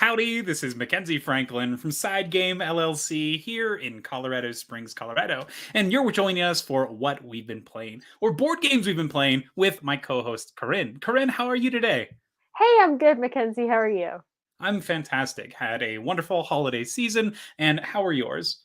Howdy, this is Mackenzie Franklin from SideGame LLC here in Colorado Springs, Colorado. And you're joining us for what we've been playing, or board games we've been playing with my co-host, Corinn. Corinn, how are you today? Hey, I'm good, Mackenzie. How are you? I'm fantastic. Had a wonderful holiday season, and how are yours?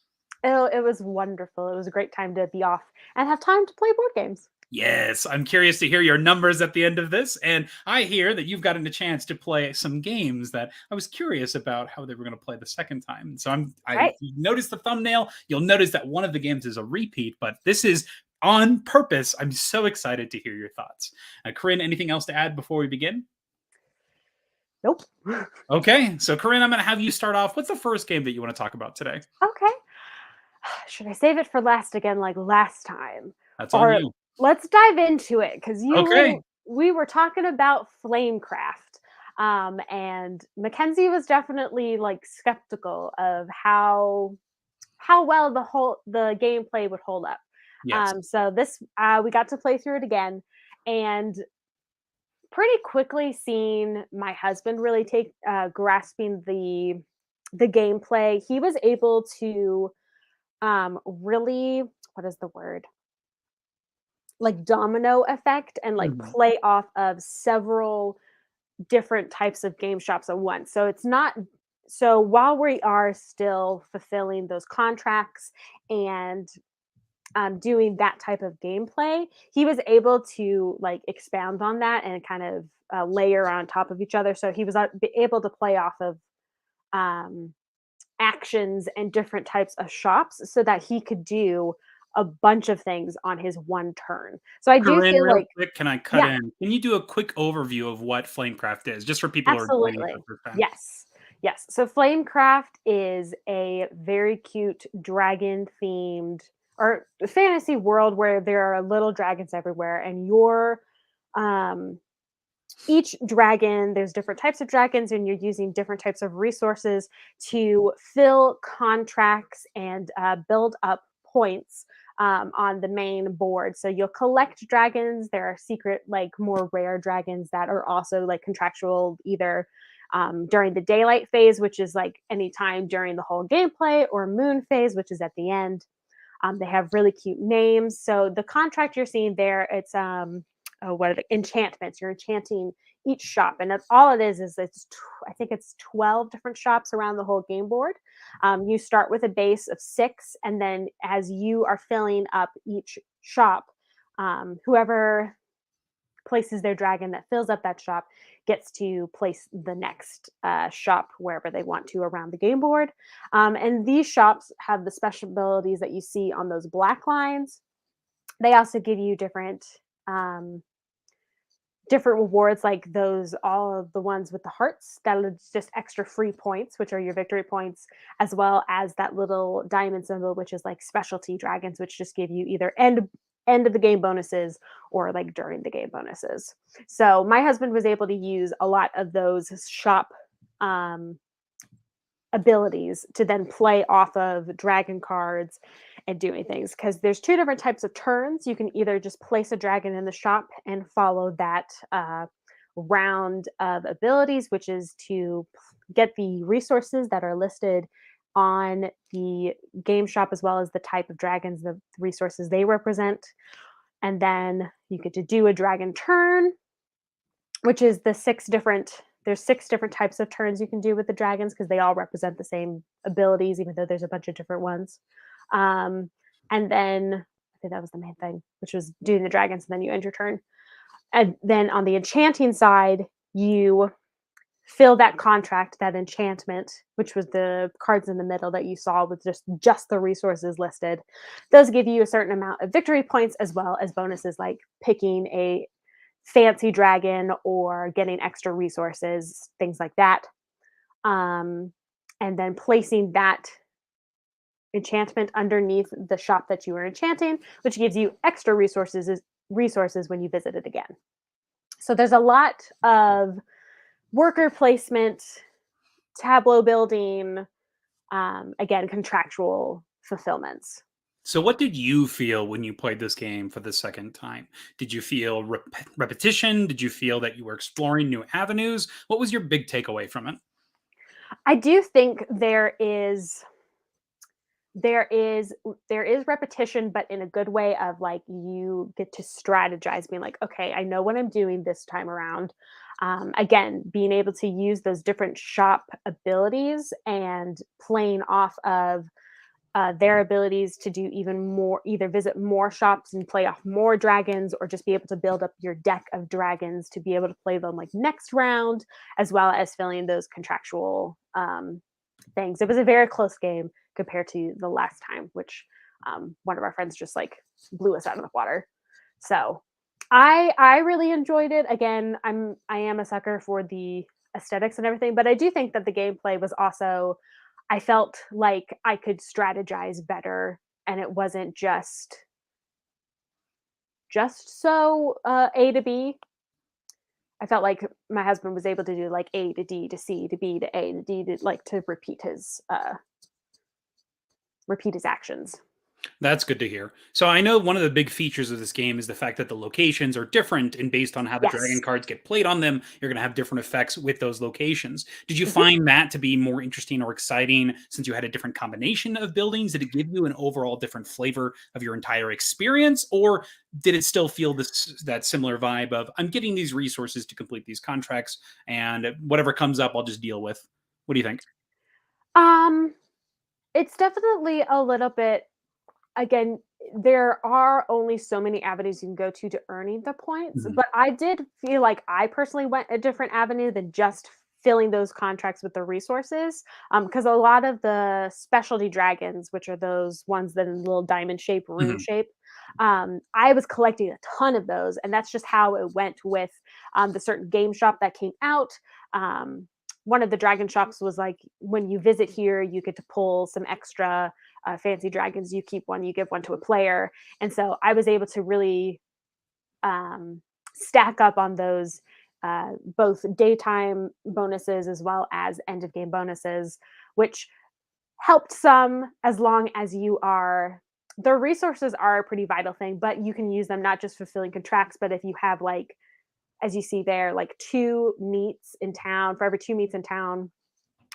Oh, it was wonderful. It was a great time to be off and have time to play board games. Yes, I'm curious to hear your numbers at the end of this, and I hear that you've gotten a chance to play some games that I was curious about how they were going to play the second time. So I Right. noticed the thumbnail. You'll notice that one of the games is a repeat, but this is on purpose. I'm so excited to hear your thoughts. Corinne, anything else to add before we begin? Nope. Okay, so Corinne, I'm going to have you start off. What's the first game that you want to talk about today? Okay. Should I save it for last again, like last time? That's on Or you. let's dive into it because Okay. we were talking about Flamecraft. And Mackenzie was definitely like skeptical of how well the gameplay would hold up. Yes. So this we got to play through it again, and pretty quickly seeing my husband really take grasping the gameplay. He was able to really, what is the word, like domino effect, and like Mhm. play off of several different types of game shops at once. So it's not, so while we are still fulfilling those contracts and doing that type of gameplay, he was able to like expound on that and kind of layer on top of each other. So he was able to play off of um, actions and different types of shops so that he could do a bunch of things on his one turn. So I do Corinne, feel real like, quick, can I cut yeah, in? Can you do a quick overview of what Flamecraft is, just for people who are joining for absolutely. the first time? Yes. Yes. So Flamecraft is a very cute dragon themed or fantasy world where there are little dragons everywhere, and um each dragon, there's different types of dragons, and you're using different types of resources to fill contracts and build up points on the main board. So you'll collect dragons. There are secret, like more rare dragons that are also like contractual, either during the daylight phase, which is like anytime during the whole gameplay, or moon phase, which is at the end. They have really cute names. So the contract you're seeing there, it's oh, what are the enchantments? You're enchanting each shop, and that's all it is. I think it's 12 different shops around the whole game board. You start with a base of 6, and then as you are filling up each shop, whoever places their dragon that fills up that shop gets to place the next shop wherever they want to around the game board. And these shops have the special abilities that you see on those black lines. They also give you um, different rewards, like those, all of the ones with the hearts, that is just extra free points, which are your victory points, as well as that little diamond symbol, which is like specialty dragons, which just give you either end of the game bonuses or like during the game bonuses. So my husband was able to use a lot of those shop um, abilities to then play off of dragon cards and doing things, because there's two different types of turns. You can either just place a dragon in the shop and follow that round of abilities, which is to get the resources that are listed on the game shop, as well as the type of dragons, the resources they represent. And then you get to do a dragon turn, which is there's 6 different types of turns you can do with the dragons, because they all represent the same abilities, even though there's a bunch of different ones. Um, and then I think that was the main thing, which was doing the dragons, and then you end your turn. And then on the enchanting side, you fill that contract, that enchantment, which was the cards in the middle that you saw with just the resources listed. Those give you a certain amount of victory points, as well as bonuses like picking a fancy dragon or getting extra resources, things like that. Um, and then placing that enchantment underneath the shop that you were enchanting, which gives you extra resources when you visit it again. So there's a lot of worker placement, tableau building, again, contractual fulfillments. So, what did you feel when you played this game for the second time? Did you feel repetition? Did you feel that you were exploring new avenues? What was your big takeaway from it? I do think there is repetition, but in a good way of like you get to strategize, being like, okay, I know what I'm doing this time around. Again, being able to use those different shop abilities and playing off of their abilities to do even more, either visit more shops and play off more dragons, or just be able to build up your deck of dragons to be able to play them like next round, as well as filling those contractual things. It was a very close game compared to the last time, which one of our friends just like blew us out of the water. So I really enjoyed it. Again, I am a sucker for the aesthetics and everything, but I do think that the gameplay was also, I felt like I could strategize better, and it wasn't just so A to B. I felt like my husband was able to do like A to D to C to B to A to D to like to repeat his actions. That's good to hear. So I know one of the big features of this game is the fact that the locations are different, and based on how the dragon Yes. cards get played on them, you're going to have different effects with those locations. Did you Mhm. find that to be more interesting or exciting since you had a different combination of buildings? Did it give you an overall different flavor of your entire experience, or did it still feel that similar vibe of I'm getting these resources to complete these contracts, and whatever comes up, I'll just deal with? What do you think? Um, it's definitely a little bit, again, there are only so many avenues you can go to earning the points, Mhm. but I did feel like I personally went a different avenue than just filling those contracts with the resources. Because a lot of the specialty dragons, which are those ones that in little diamond shape, rune Mhm. shape, I was collecting a ton of those, and that's just how it went with the certain game shop that came out. Um, One of the dragon shops was like, when you visit here, you get to pull some extra fancy dragons. You keep one, you give one to a player. And so I was able to really stack up on those, both daytime bonuses as well as end of game bonuses, which helped some, as long as you are. The resources are a pretty vital thing, but you can use them not just fulfilling contracts, but if you have, like, as you see there, like two meats in town, for every two meats in town,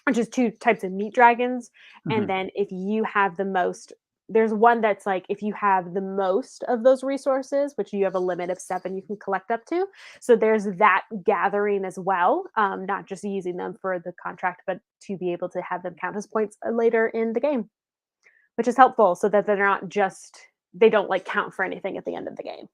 which is two types of meat dragons. And Mhm. then if you have the most, there's one that's like if you have the most of those resources, which you have a limit of 7 you can collect up to. So there's that gathering as well, not just using them for the contract, but to be able to have them count as points later in the game, which is helpful so that they're not just, they don't like count for anything at the end of the game.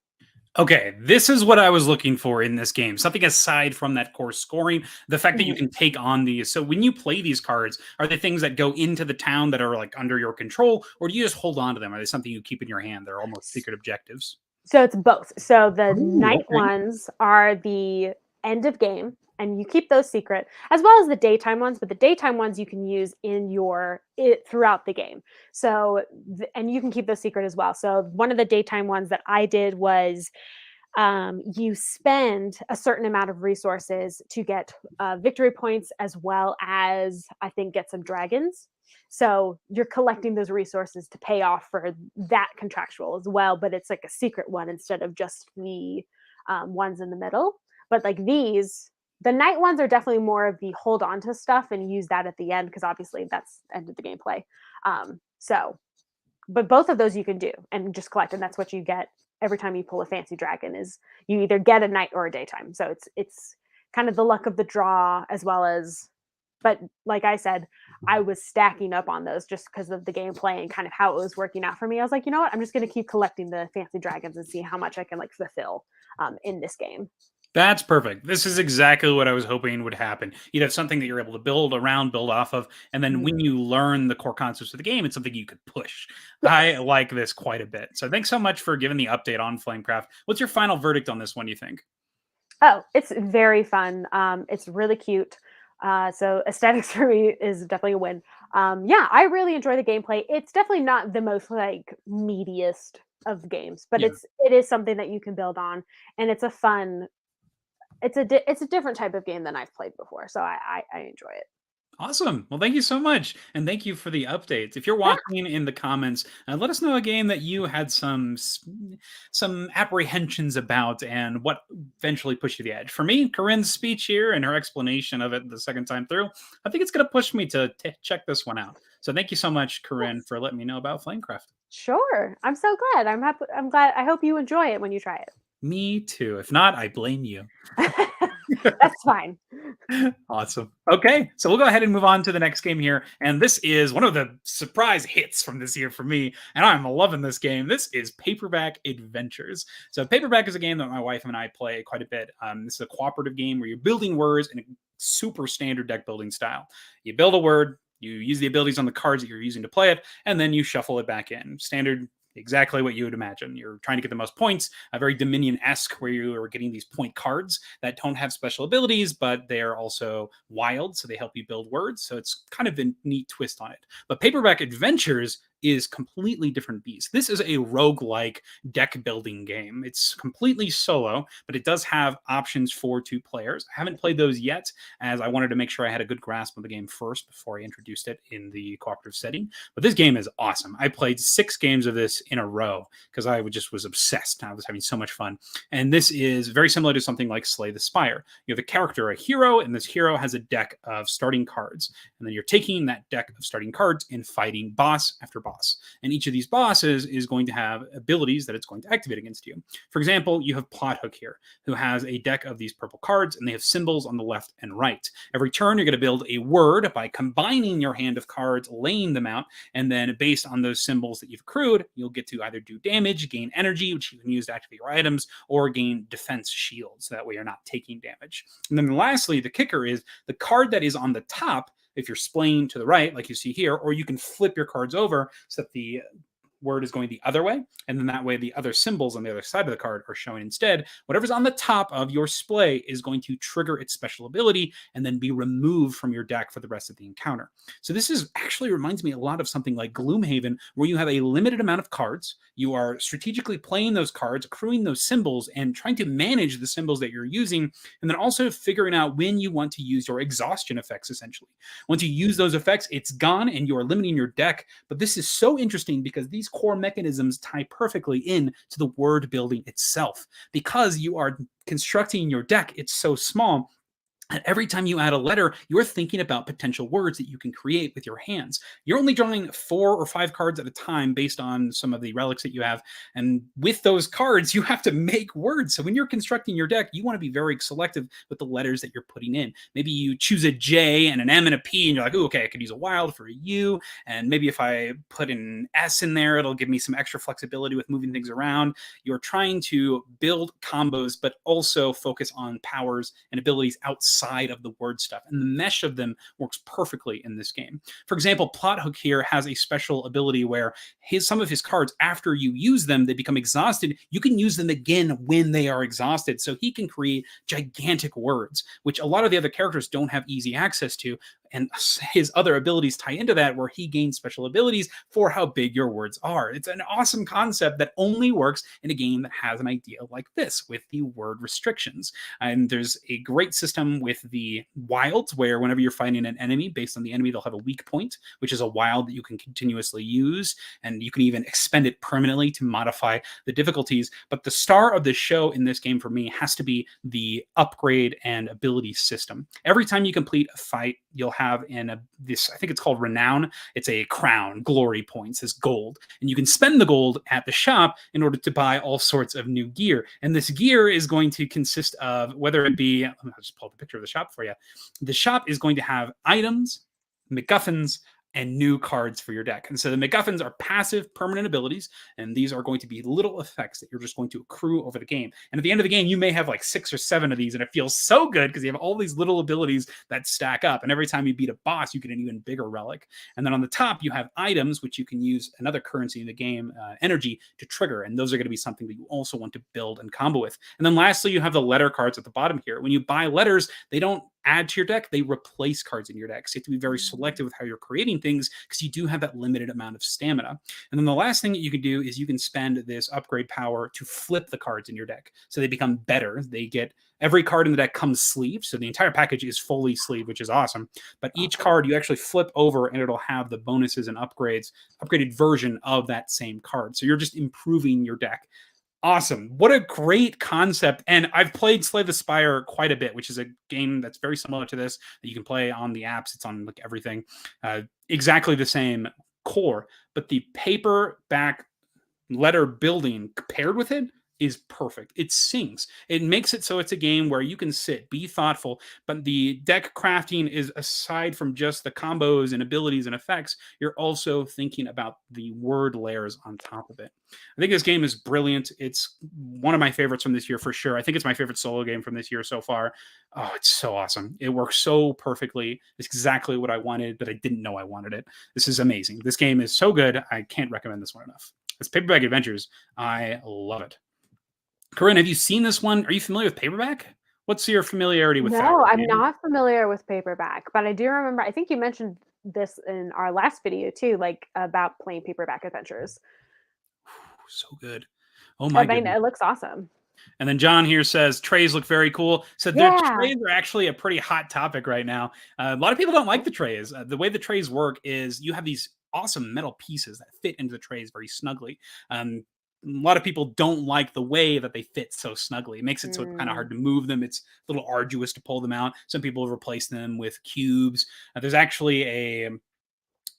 Okay, this is what I was looking for in this game. Something aside from that core scoring, the fact that you Mhm. can take on these. So when you play these cards, are they things that go into the town that are like under your control, or do you just hold on to them? Are they something you keep in your hand? They're almost secret objectives. So it's both. So the Ooh, night okay. ones are the end of game, and you keep those secret, as well as the daytime ones. But the daytime ones you can use in your it throughout the game. So and you can keep those secret as well. So one of the daytime ones that I did was, you spend a certain amount of resources to get victory points, as well as I think get some dragons. So you're collecting those resources to pay off for that contractual as well, but it's like a secret one instead of just the ones in the middle. But like these, the night ones are definitely more of the hold on to stuff and use that at the end, because obviously that's end of the gameplay. So but both of those you can do and just collect, and that's what you get every time you pull a fancy dragon, is you either get a night or a daytime. So it's kind of the luck of the draw, as well as, but like I said, I was stacking up on those just because of the gameplay and kind of how it was working out for me. I was like, you know what, I'm just going to keep collecting the fancy dragons and see how much I can like fulfill in this game. That's perfect. This is exactly what I was hoping would happen. You'd have something that you're able to build around, build off of, and then when Mhm. you learn the core concepts of the game, it's something you could push. I Yes. like this quite a bit. So thanks so much for giving the update on Flamecraft. What's your final verdict on this one, you think? Oh, it's very fun. It's really cute. So aesthetics for me is definitely a win. Yeah, I really enjoy the gameplay. It's definitely not the most like meatiest of games, but Yeah. it is something that you can build on, and it's a fun. It's a different type of game than I've played before, so I enjoy it. Awesome. Well, thank you so much. And thank you for the updates. If you're Yeah, watching in the comments, let us know a game that you had some apprehensions about and what eventually pushed you to the edge. For me, Corinn's speech here and her explanation of it the second time through, I think it's going to push me to check this one out. So thank you so much, Corinn, yes. for letting me know about Flamecraft. Sure. I'm so glad. I'm happy. I'm glad. I hope you enjoy it when you try Me too. If not, I blame you. it. That's fine. Awesome. Okay, so we'll go ahead and move on to the next game here. And this is one of the surprise hits from this year for me. And I'm loving this game. This is Paperback Adventures. So Paperback is a game that my wife and I play quite a bit. This is a cooperative game where you're building words in a super standard deck building style. You build a word, you use the abilities on the cards that you're using to play it, and then you shuffle it back in. Standard, exactly what you would imagine. You're trying to get the most points, a very Dominion-esque, where you are getting these point cards that don't have special abilities, but they are also wild, so they help you build words. So it's kind of a neat twist on it. But Paperback Adventures is completely different beast. This is a roguelike deck building game. It's completely solo, but it does have options for 2 players. I haven't played those yet, as I wanted to make sure I had a good grasp of the game first before I introduced it in the cooperative setting. But this game is awesome. I played 6 games of this in a row because I just was obsessed. I was having so much fun. And this is very similar to something like Slay the Spire. You have a character, a hero, and this hero has a deck of starting cards. And then you're taking that deck of starting cards and fighting boss after boss. And each of these bosses is going to have abilities that it's going to activate against you. For example, you have Plothook here, who has a deck of these purple cards, and they have symbols on the left and right. Every turn, you're going to build a word by combining your hand of cards, laying them out, and then based on those symbols that you've accrued, you'll get to either do damage, gain energy, which you can use to activate your items, or gain defense shields. So that way you're not taking damage. And then lastly, the kicker is the card that is on the top, if you're splaying to the right, like you see here, or you can flip your cards over so that the word is going the other way, and then that way the other symbols on the other side of the card are showing instead. Whatever's on the top of your splay is going to trigger its special ability and then be removed from your deck for the rest of the encounter. So this is actually reminds me a lot of something like Gloomhaven, where you have a limited amount of cards. You are strategically playing those cards, accruing those symbols, and trying to manage the symbols that you're using, and then also figuring out when you want to use your exhaustion effects, essentially. Once you use those effects, it's gone and you are limiting your deck. But this is so interesting because these core mechanisms tie perfectly in to the word building itself. Because you are constructing your deck, it's so small. And every time you add a letter, you're thinking about potential words that you can create with your hands. You're only drawing 4 or 5 cards at a time based on some of the relics that you have. And with those cards, you have to make words. So when you're constructing your deck, you want to be very selective with the letters that you're putting in. Maybe you choose a J and an M and a P, and you're like, oh, okay, I could use a wild for a U. And maybe if I put an S in there, it'll give me some extra flexibility with moving things around. You're trying to build combos, but also focus on powers and abilities outside of the word stuff. And the mesh of them works perfectly in this game. For example, Plothook here has a special ability where some of his cards, after you use them, they become exhausted. You can use them again when they are exhausted. So he can create gigantic words, which a lot of the other characters don't have easy access to. And his other abilities tie into that, where he gains special abilities for how big your words are. It's an awesome concept that only works in a game that has an idea like this, with the word restrictions. And there's a great system with the wilds, where whenever you're fighting an enemy, based on the enemy, they'll have a weak point, which is a wild that you can continuously use. And you can even expend it permanently to modify the difficulties. But the star of the show in this game for me has to be the upgrade and ability system. Every time you complete a fight, you'll have this, I think it's called Renown. It's a crown, glory points, this gold. And you can spend the gold at the shop in order to buy all sorts of new gear. And this gear is going to consist of, whether it be, I'll just pull up a picture of the shop for you. The shop is going to have items, MacGuffins, and new cards for your deck. And so the MacGuffins are passive permanent abilities, and these are going to be little effects that you're just going to accrue over the game. And at the end of the game, you may have like 6 or 7 of these, and it feels so good because you have all these little abilities that stack up. And every time you beat a boss, you get an even bigger relic. And then on the top, you have items, which you can use another currency in the game, energy, to trigger. And those are going to be something that you also want to build and combo with. And then lastly, you have the letter cards at the bottom here. When you buy letters, they don't add to your deck, they replace cards in your deck. So you have to be very selective with how you're creating things because you do have that limited amount of stamina. And then the last thing that you can do is you can spend this upgrade power to flip the cards in your deck. So they become better. They get every card in the deck comes sleeved. So the entire package is fully sleeved, which is awesome. But each card you actually flip over and it'll have the bonuses and upgrades, upgraded version of that same card. So you're just improving your deck. Awesome. What a great concept. And I've played Slay the Spire quite a bit, which is a game that's very similar to this that you can play on the apps. It's on like everything. Exactly the same core, but the paperback letter building paired with it is perfect. It sings. It makes it so it's a game where you can sit, be thoughtful, but the deck crafting is aside from just the combos and abilities and effects, you're also thinking about the word layers on top of it. I think this game is brilliant. It's one of my favorites from this year for sure. I think it's my favorite solo game from this year so far. Oh, it's so awesome. It works so perfectly. It's exactly what I wanted, but I didn't know I wanted it. This is amazing. This game is so good. I can't recommend this one enough. It's Paperback Adventures. I love it. Corinn, have you seen this one? Are you familiar with Paperback? What's your familiarity with that? No, I'm not familiar with Paperback, but I do remember, I think you mentioned this in our last video too, like about playing Paperback Adventures. So good. Oh my god. It looks awesome. And then John here says trays look very cool. So the trays are actually a pretty hot topic right now. A lot of people don't like the trays. The way the trays work is you have these awesome metal pieces that fit into the trays very snugly. A lot of people don't like the way that they fit so snugly. It makes it so it's kind of hard to move them. It's a little arduous to pull them out. Some people replace them with cubes. There's actually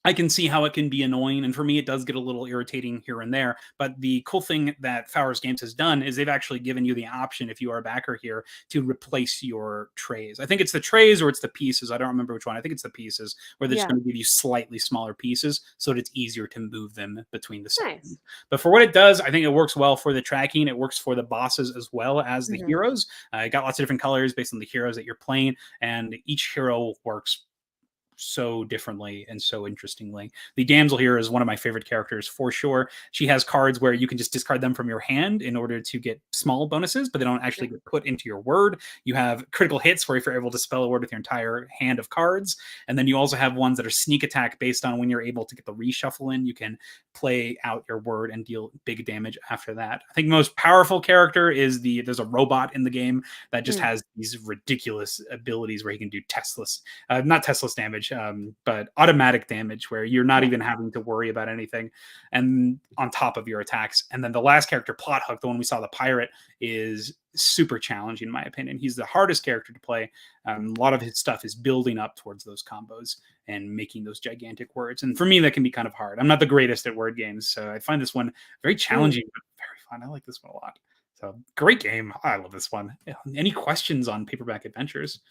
I can see how it can be annoying, and for me, it does get a little irritating here and there. But the cool thing that Fowers Games has done is they've actually given you the option, if you are a backer here, to replace your trays. I think it's the trays or it's the pieces. I don't remember which one. I think it's the pieces, where they're just going to give you slightly smaller pieces so that it's easier to move them between the sections. But for what it does, I think it works well for the tracking. It works for the bosses as well as the heroes. Got lots of different colors based on the heroes that you're playing, and each hero works so differently and so interestingly. The damsel here is one of my favorite characters for sure. She has cards where you can just discard them from your hand in order to get small bonuses, but they don't actually get put into your word. You have critical hits where if you're able to spell a word with your entire hand of cards, and then you also have ones that are sneak attack based on when you're able to get the reshuffle in. You can play out your word and deal big damage after that. I think the most powerful character is there's a robot in the game that just has these ridiculous abilities where he can do not Tesla's damage, but automatic damage where you're not even having to worry about anything and on top of your attacks. And then the last character, Plot Hook, the one we saw, the pirate, is super challenging in my opinion. He's the hardest character to play. A lot of his stuff is building up towards those combos and making those gigantic words. And for me, that can be kind of hard. I'm not the greatest at word games, so I find this one very challenging, but very fun. I like this one a lot. So great game. I love this one. Any questions on Paperback Adventures?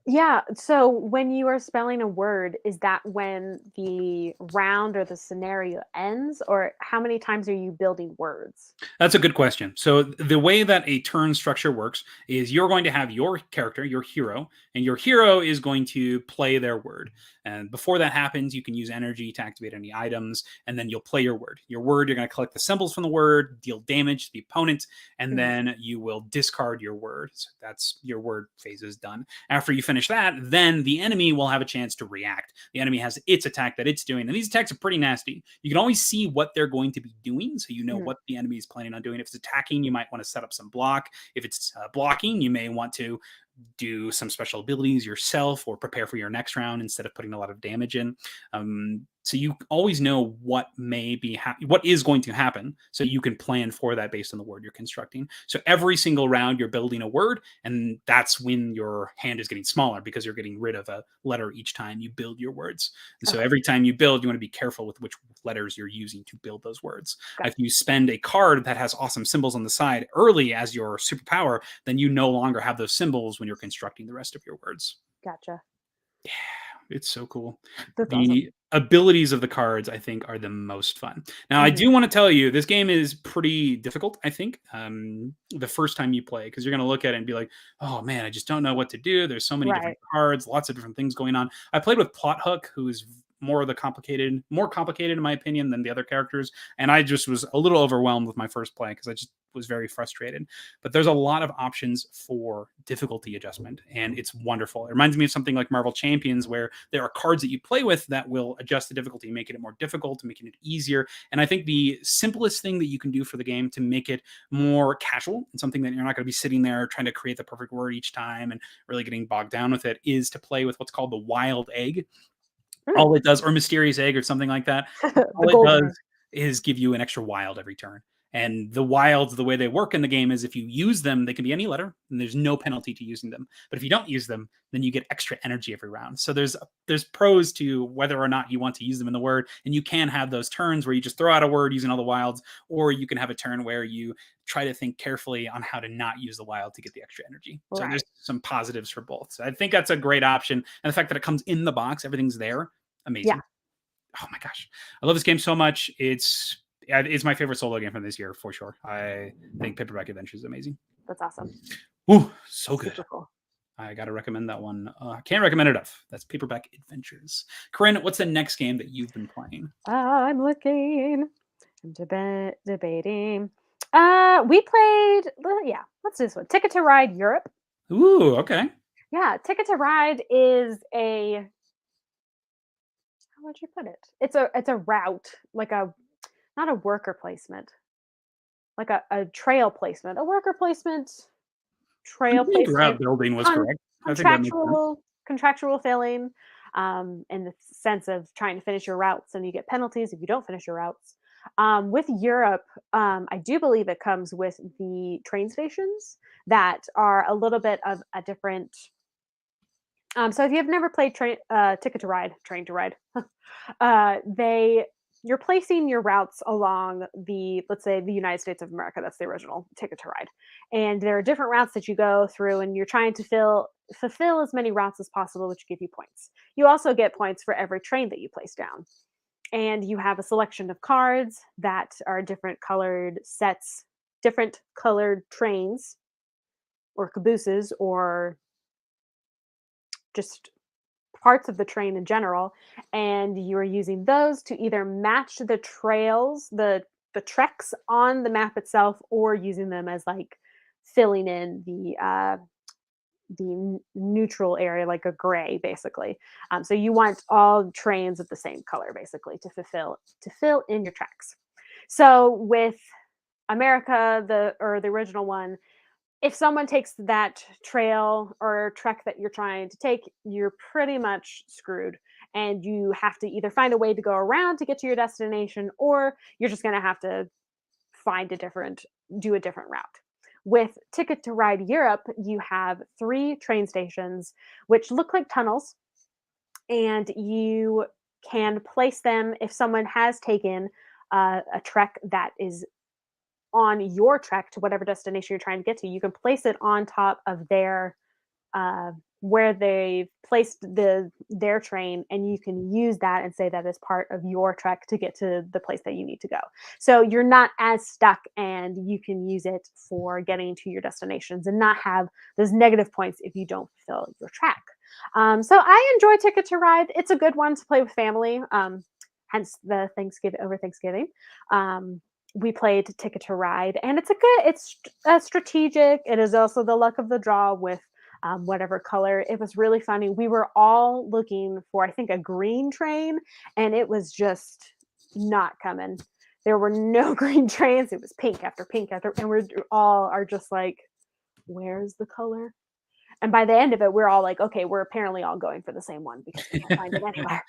Yeah. So when you are spelling a word, is that when the round or the scenario ends, or how many times are you building words? That's a good question. So the way that a turn structure works is you're going to have your character, your hero, and your hero is going to play their word. And before that happens, you can use energy to activate any items, and then you'll play your word. Your word, you're going to collect the symbols from the word, deal damage to the opponent, and then you will discard your word. So that's your word phase is done. After you finish that, then the enemy will have a chance to react. The enemy has its attack that it's doing, and these attacks are pretty nasty. You can always see what they're going to be doing, so you know what the enemy is planning on doing. If it's attacking, you might want to set up some block. If it's blocking, you may want to do some special abilities yourself or prepare for your next round instead of putting a lot of damage in. So you always know what may be what is going to happen, so you can plan for that based on the word you're constructing. So every single round you're building a word, and that's when your hand is getting smaller because you're getting rid of a letter each time you build your words. And so every time you build, you want to be careful with which letters you're using to build those words. If you spend a card that has awesome symbols on the side early as your superpower, then you no longer have those symbols when you're constructing the rest of your words. Gotcha. Yeah, it's so cool. That's the abilities of the cards, I think, are the most fun. Now, I do want to tell you, this game is pretty difficult, I think, the first time you play, because you're going to look at it and be like, oh, man, I just don't know what to do. There's so many different cards, lots of different things going on. I played with Plot Hook, who is more complicated in my opinion than the other characters, and I just was a little overwhelmed with my first play because I just was very frustrated. But there's a lot of options for difficulty adjustment, and it's wonderful. It reminds me of something like Marvel Champions, where there are cards that you play with that will adjust the difficulty, making it more difficult, making it easier. And I think the simplest thing that you can do for the game to make it more casual and something that you're not going to be sitting there trying to create the perfect word each time and really getting bogged down with it is to play with what's called the wild egg. All it does, or mysterious egg or something like that. All it does is give you an extra wild every turn. And the wilds, the way they work in the game is if you use them, they can be any letter, and there's no penalty to using them. But if you don't use them, then you get extra energy every round. So there's pros to whether or not you want to use them in the word, and you can have those turns where you just throw out a word using all the wilds, or you can have a turn where you try to think carefully on how to not use the wild to get the extra energy. So there's some positives for both. So I think that's a great option. And the fact that it comes in the box, everything's there, amazing. Yeah. Oh my gosh, I love this game so much. It's my favorite solo game from this year for sure. I think Paperback Adventures is amazing. That's awesome. Ooh, so good. Super cool. I gotta recommend that one. Can't recommend it enough. That's Paperback Adventures. Corinn, what's the next game that you've been playing? I'm looking. I'm debating. We played. Yeah, let's do this one. Ticket to Ride Europe. Ooh, okay. Yeah, Ticket to Ride is a. How would you put it? It's a route, like not a worker placement, like a trail placement, a worker placement, trail I think placement. route building was correct. I think that makes sense. Contractual filling, in the sense of trying to finish your routes, and you get penalties if you don't finish your routes. With Europe, I do believe it comes with the train stations that are a little bit of a different. So if you've never played Train to Ride, you're placing your routes along let's say the United States of America. That's the original Ticket to Ride, and there are different routes that you go through, and you're trying to fulfill as many routes as possible, which give you points. You also get points for every train that you place down, and you have a selection of cards that are different colored sets, different colored trains, or cabooses, or just parts of the train in general, and you're using those to either match the trails, the treks on the map itself, or using them as like filling in the neutral area, like a gray, basically. So you want all trains of the same color, basically, to fill in your tracks. So with America, the original one, if someone takes that trail or trek that you're trying to take, you're pretty much screwed. And you have to either find a way to go around to get to your destination, or you're just going to have to do a different route. With Ticket to Ride Europe, you have 3 train stations, which look like tunnels, and you can place them if someone has taken a trek that is on your trek to whatever destination you're trying to get to. You can place it on top of their where they placed their train, and you can use that and say that as part of your trek to get to the place that you need to go. So you're not as stuck, and you can use it for getting to your destinations and not have those negative points if you don't fill your track. So I enjoy Ticket to Ride. It's a good one to play with family. Hence the Thanksgiving. We played Ticket to Ride, and it's strategic. It is also the luck of the draw with whatever color. It was really funny. We were all looking for, I think, a green train, and it was just not coming. There were no green trains. It was pink after pink after, and we all are just like, where's the color? And by the end of it, we're all like, okay, we're apparently all going for the same one because we can't find it anywhere.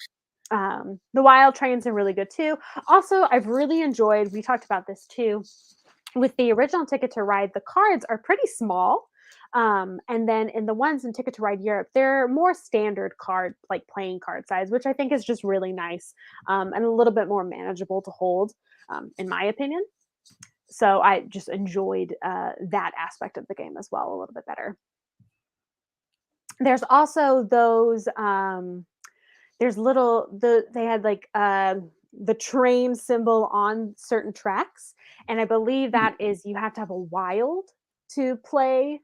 The wild trains are really good too. Also, I've really enjoyed, we talked about this too, with the original Ticket to Ride, the cards are pretty small. And then in the ones in Ticket to Ride Europe, they're more standard card, like playing card size, which I think is just really nice, and a little bit more manageable to hold, in my opinion. So I just enjoyed that aspect of the game as well a little bit better. There's also those they had like the train symbol on certain tracks, and I believe that is you have to have a wild to play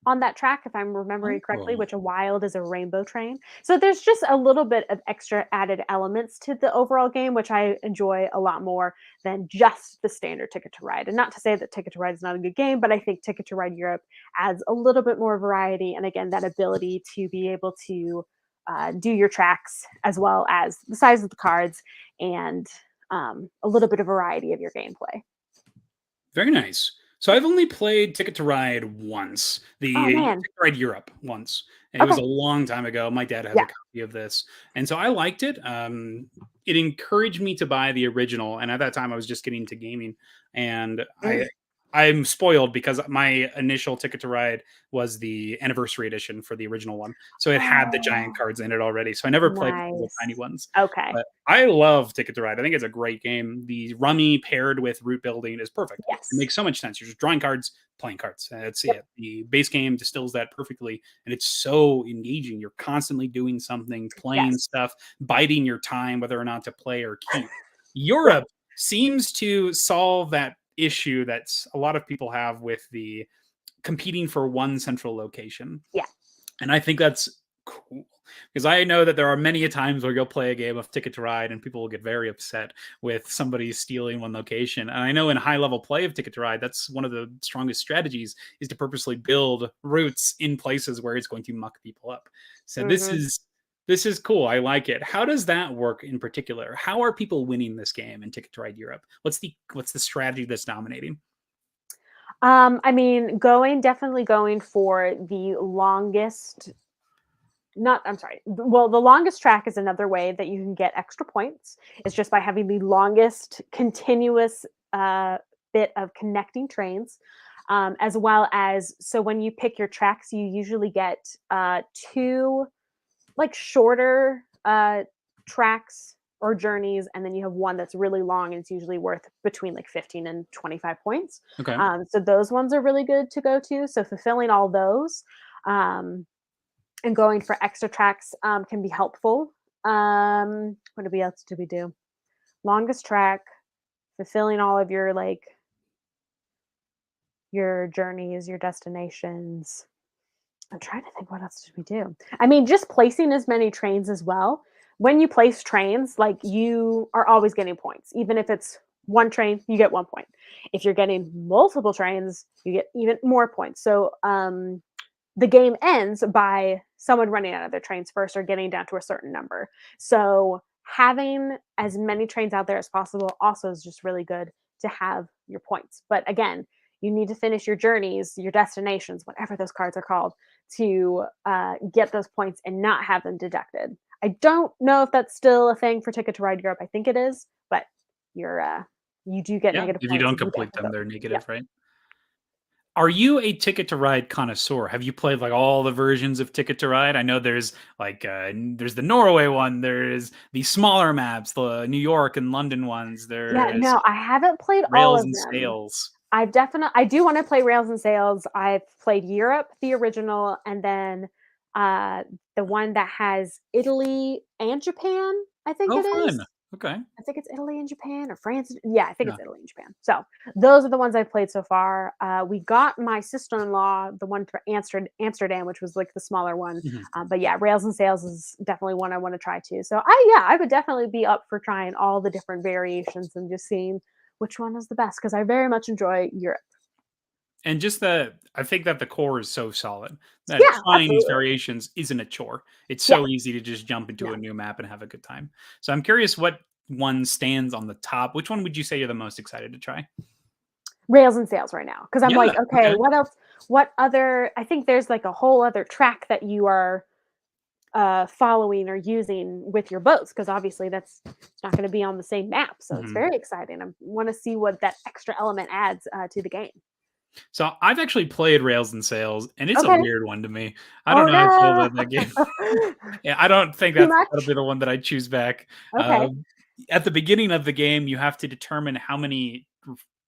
on that track, if I'm remembering correctly, Oh, which a wild is a rainbow train. So there's just a little bit of extra added elements to the overall game, which I enjoy a lot more than just the standard Ticket to Ride. And not to say that Ticket to Ride is not a good game, but I think Ticket to Ride Europe adds a little bit more variety. And again, that ability to be able to do your tracks as well as the size of the cards and a little bit of variety of your gameplay. very nice. So I've only played Ticket to Ride once. The Oh Ticket man. to Ride Europe once. It was Okay. a long time ago. My dad has a Yeah. copy of this, and so I liked it. It encouraged me to buy the original, and at that time I was just getting into gaming, and Mm. I'm spoiled because my initial Ticket to Ride was the anniversary edition for the original one, so it had the giant Oh, cards in it already. So I never played the little tiny nice. ones. Okay. But I love Ticket to Ride. I think it's a great game. The rummy paired with route building is perfect. It Yes. makes so much sense. You're just drawing cards, playing cards. That's Yep. it. The base game distills that perfectly, and it's so engaging. You're constantly doing something, playing Yes. stuff, biding your time whether or not to play or keep. Right. Europe seems to solve that issue that's a lot of people have with the competing for one central location. Yeah. And I think that's cool because I know that there are many a times where you'll play a game of Ticket to Ride and people will get very upset with somebody stealing one location. And I know in high level play of Ticket to Ride, that's one of the strongest strategies is to purposely build routes in places where it's going to muck people up. So Mhm. this is cool. I like it. How does that work in particular? How are people winning this game in Ticket to Ride Europe? What's the strategy that's dominating? I mean, definitely going for the longest not I'm sorry. Well, the longest track is another way that you can get extra points. It's just by having the longest continuous bit of connecting trains. As well as so when you pick your tracks, you usually get two like shorter tracks or journeys, and then you have one that's really long and it's usually worth between like 15 and 25 points. Okay. So those ones are really good to go to. So fulfilling all those um, and going for extra tracks can be helpful. Else do we do? Longest track, fulfilling all of your like your journeys, your destinations. I'm trying to think what else did we do? I mean, just placing as many trains as well. When you place trains, like you are always getting points. Even if it's one train, you get 1 point. If you're getting multiple trains, you get even more points. So the game ends by someone running out of their trains first or getting down to a certain number. So having as many trains out there as possible also is just really good to have your points. But again, you need to finish your journeys, your destinations, whatever those cards are called, to get those points and not have them deducted. I don't know if that's still a thing for Ticket to Ride Europe. I think it is, but you're you do get Yeah. negative If you points don't if you don't complete hit them, those. they're Yeah. negative, right? Are you a Ticket to Ride connoisseur? Have you played like all the versions of Ticket to Ride? I know there's like there's the Norway one, there's the smaller maps, the New York and London ones. Yeah, There's no, I haven't played all Rails of and them. Sails. I do wanna play Rails and Sails. I've played Europe, the original, and then, uh, the one that has Italy and Japan, I think Oh, it fun. is. Okay. I think it's Italy and Japan or France. Yeah, I think Yeah. it's Italy and Japan. So those are the ones I've played so far. We got my sister-in-law the one for Amsterdam, which was like the smaller one. Mhm. But yeah, Rails and Sails is definitely one I want to try too. So I would definitely be up for trying all the different variations and just seeing which one is the best because I very much enjoy Europe. And just I think that the core is so solid that Yeah, trying these absolutely. variations isn't a chore. It's Yeah, so easy to just jump into no. a new map and have a good time. So I'm curious what one stands on the top. Which one would you say you're the most excited to try? Rails and Sails right now because I'm like, Yeah. okay, Okay. what else? What other? I think there's like a whole other track that you are following or using with your boats because obviously that's it's not going to be on the same map. So it's Mhm. very exciting. I want to see what that extra element adds to the game. So I've actually played Rails and Sails, and it's a Okay. weird one to me. I don't Oh know how I feel no. about that game. Yeah, I don't think Too that'll much. be the one that I choose back. Okay. At the beginning of the game, you have to determine how many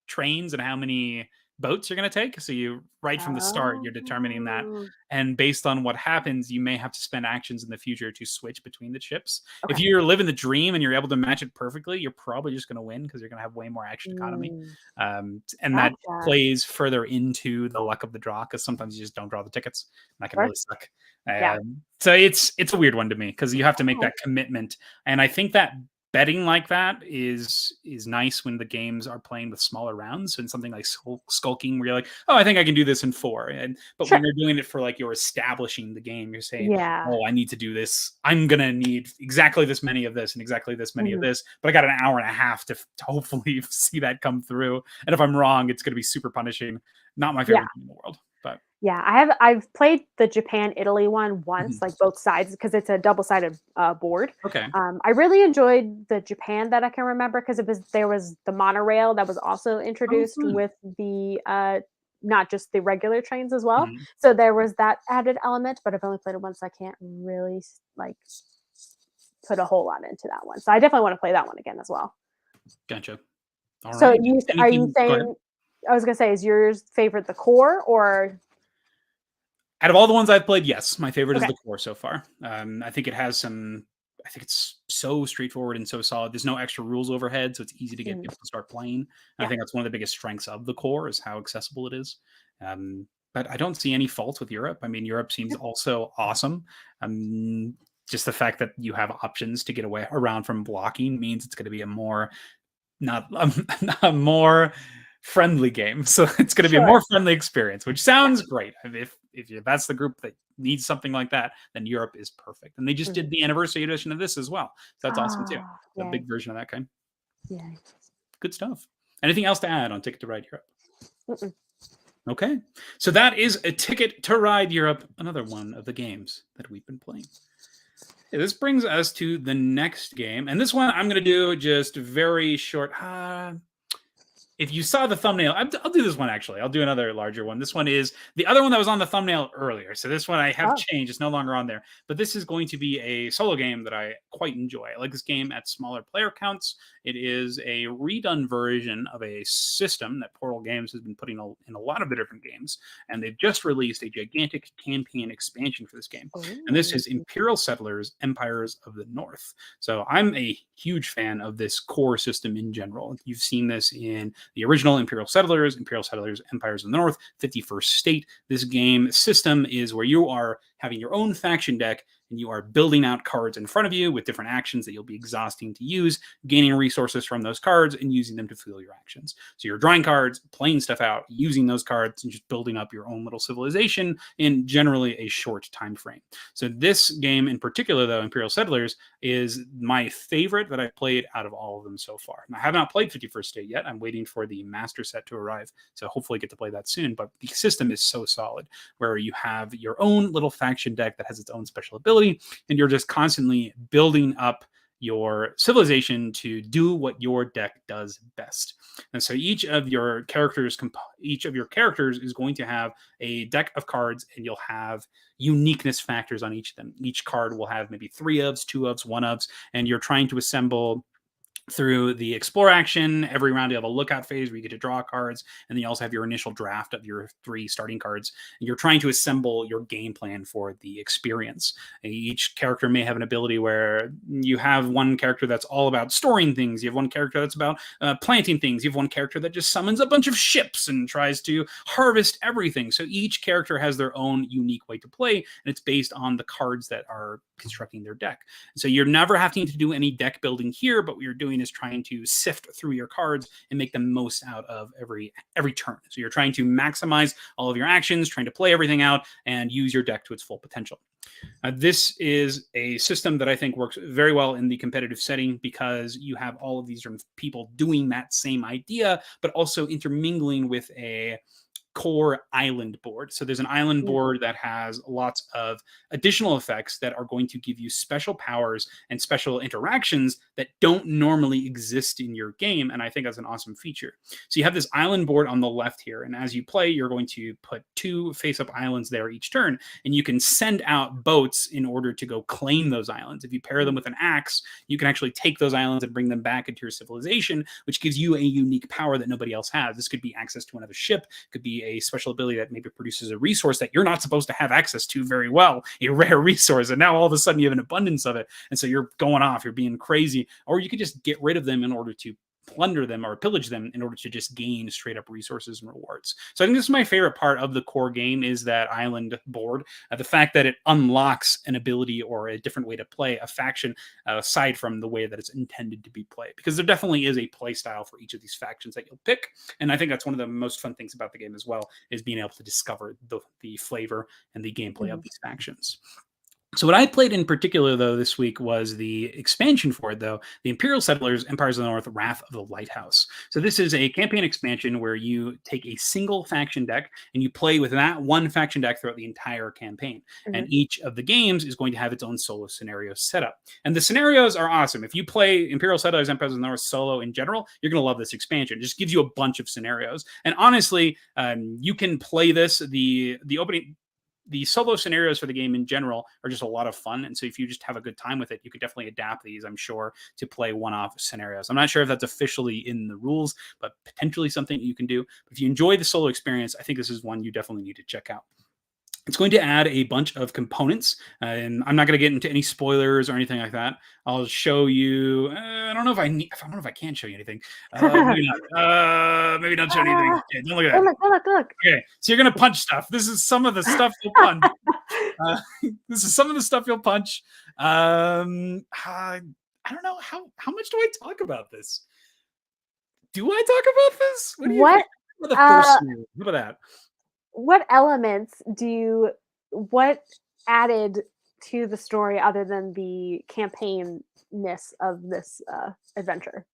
trains and how many boats you're going to take. So you right from the start, you're determining that. Oh, And based on what happens, you may have to spend actions in the future to switch between the ships. If okay. you're living the dream and you're able to match it perfectly, you're probably just going to win because you're going to have way more action economy. Mm, And that gotcha. plays further into the luck of the draw because sometimes you just don't draw the tickets. And that can Sure. really suck. Yeah. So it's a weird one to me because you have to make Okay. that commitment. And I think that betting like that is nice when the games are playing with smaller rounds. So in something like skulking, where you're like, oh, I think I can do this in 4. But Sure. when you're doing it for like you're establishing the game, you're saying, Yeah. oh, I need to do this. I'm gonna need exactly this many of this and exactly this many of this. But I got an hour and a half to hopefully see that come through. And if I'm wrong, it's gonna be super punishing. Not my favorite game in the world, but. Yeah, I've played the Japan-Italy one once, Mhm. like both sides, because it's a double-sided board. Okay. I really enjoyed the Japan that I can remember because there was the monorail that was also introduced Fun. with the not just the regular trains as well. Mhm. So there was that added element, but I've only played it once. So I can't really like put a whole lot into that one. So I definitely want to play that one again as well. Gotcha. All So right. are you Anything? Go ahead. saying? I was gonna say, is yours favorite the core or? Out of all the ones I've played, yes, my favorite is Okay. the core so far. I think it has some. I think it's so straightforward and so solid. There's no extra rules overhead, so it's easy to get people to start playing. And I Yeah. think that's one of the biggest strengths of the core is how accessible it is. But I don't see any faults with Europe. I mean, Europe seems also awesome. Just the fact that you have options to get away around from blocking means it's going to be a more not a more friendly game. So it's going to be a Sure. more friendly experience, which sounds great. I mean, if that's the group that needs something like that, then Europe is perfect. And they just did the anniversary edition of this as well. So that's awesome too. Ah, A yay. big version of that kind. Yay. Good stuff. Anything else to add on Ticket to Ride Europe? Mm-mm. Okay. So that is a Ticket to Ride Europe, another one of the games that we've been playing. This brings us to the next game. And this one I'm going to do just very short. If you saw the thumbnail, I'll do this one actually. I'll do another larger one. This one is the other one that was on the thumbnail earlier. So this one I have changed. It's no longer on there. But this is going to be a solo game that I quite enjoy. I like this game at smaller player counts. It is a redone version of a system that Portal Games has been putting in a lot of the different games. And they've just released a gigantic campaign expansion for this game. And this is Imperial Settlers, Empires of the North. So I'm a huge fan of this core system in general. You've seen this in the original Imperial Settlers, Empires of the North, 51st State. This game system is where you are having your own faction deck and you are building out cards in front of you with different actions that you'll be exhausting to use, gaining resources from those cards and using them to fuel your actions. So you're drawing cards, playing stuff out, using those cards, and just building up your own little civilization in generally a short time frame. So this game in particular, though, Imperial Settlers, is my favorite that I've played out of all of them so far. And I have not played 51st State yet. I'm waiting for the master set to arrive, so hopefully get to play that soon. But the system is so solid, where you have your own little faction deck that has its own special ability, and you're just constantly building up your civilization to do what your deck does best. And so each of your characters is going to have a deck of cards, and you'll have uniqueness factors on each of them. Each card will have maybe 3 ofs, 2 ofs, 1 ofs, and you're trying to assemble through the explore action. Every round you have a lookout phase where you get to draw cards, and then you also have your initial draft of your 3 starting cards, and you're trying to assemble your game plan for the experience. Each character may have an ability where you have one character that's all about storing things, you have one character that's about planting things, you have one character that just summons a bunch of ships and tries to harvest everything. So each character has their own unique way to play, and it's based on the cards that are constructing their deck. So you're never having to do any deck building here, but what you're doing is trying to sift through your cards and make the most out of every turn. So you're trying to maximize all of your actions, trying to play everything out, and use your deck to its full potential. This is a system that I think works very well in the competitive setting because you have all of these different people doing that same idea, but also intermingling with a core island board. So there's an island board that has lots of additional effects that are going to give you special powers and special interactions that don't normally exist in your game. And I think that's an awesome feature. So you have this island board on the left here. And as you play, you're going to put 2 face-up islands there each turn. And you can send out boats in order to go claim those islands. If you pair them with an axe, you can actually take those islands and bring them back into your civilization, which gives you a unique power that nobody else has. This could be access to another ship, could be a special ability that maybe produces a resource that you're not supposed to have access to very well, a rare resource, and now all of a sudden you have an abundance of it, and so you're going off, you're being crazy. Or you could just get rid of them in order to plunder them or pillage them in order to just gain straight up resources and rewards. So I think this is my favorite part of the core game, is that island board. The fact that it unlocks an ability or a different way to play a faction aside from the way that it's intended to be played, because there definitely is a play style for each of these factions that you'll pick. And I think that's one of the most fun things about the game as well, is being able to discover the flavor and the gameplay of these factions. So what I played in particular, though, this week was the expansion for it, though, the Imperial Settlers, Empires of the North, Wrath of the Lighthouse. So this is a campaign expansion where you take a single faction deck and you play with that one faction deck throughout the entire campaign. And each of the games is going to have its own solo scenario setup. And the scenarios are awesome. If you play Imperial Settlers, Empires of the North solo in general, you're going to love this expansion. It just gives you a bunch of scenarios. And honestly, you can play this, the opening... The solo scenarios for the game in general are just a lot of fun. And so if you just have a good time with it, you could definitely adapt these, I'm sure, to play one-off scenarios. I'm not sure if that's officially in the rules, but potentially something you can do. But if you enjoy the solo experience, I think this is one you definitely need to check out. It's going to add a bunch of components, and I'm not going to get into any spoilers or anything like that. I'll show you. I don't know if I need. I don't know if I can show you anything. Maybe not. Maybe not show anything. Okay, don't look at that. Look. Okay, so you're going to punch stuff. This is some of the stuff you'll punch. This is some of the stuff you'll punch. I don't know how much do I talk about this. Do I talk about this? What do you think about the first scenario? What about that? What elements what added to the story other than the campaign-ness of this adventure?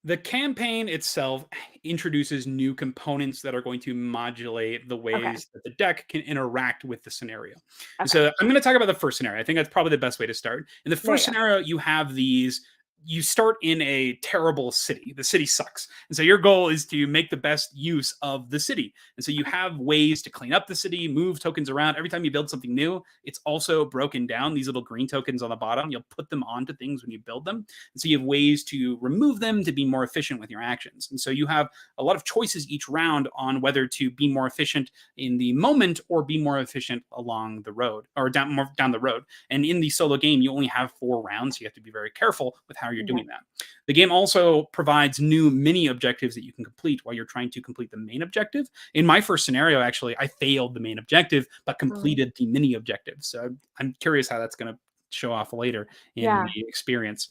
The campaign itself introduces new components that are going to modulate the ways that the deck can interact with the scenario. And so I'm going to talk about the first scenario. I think that's probably the best way to start. In the first scenario, you have these... You start in a terrible city. The city sucks. And so your goal is to make the best use of the city. And so you have ways to clean up the city, move tokens around. Every time you build something new, it's also broken down. These little green tokens on the bottom, you'll put them onto things when you build them. And so you have ways to remove them to be more efficient with your actions. And so you have a lot of choices each round on whether to be more efficient in the moment or be more efficient along the road or down the road. And in the solo game, you only have 4 rounds. So you have to be very careful with how you're doing that. The game also provides new mini objectives that you can complete while you're trying to complete the main objective. In my first scenario, actually, I failed the main objective, but completed the mini objective. So I'm curious how that's going to show off later in the experience.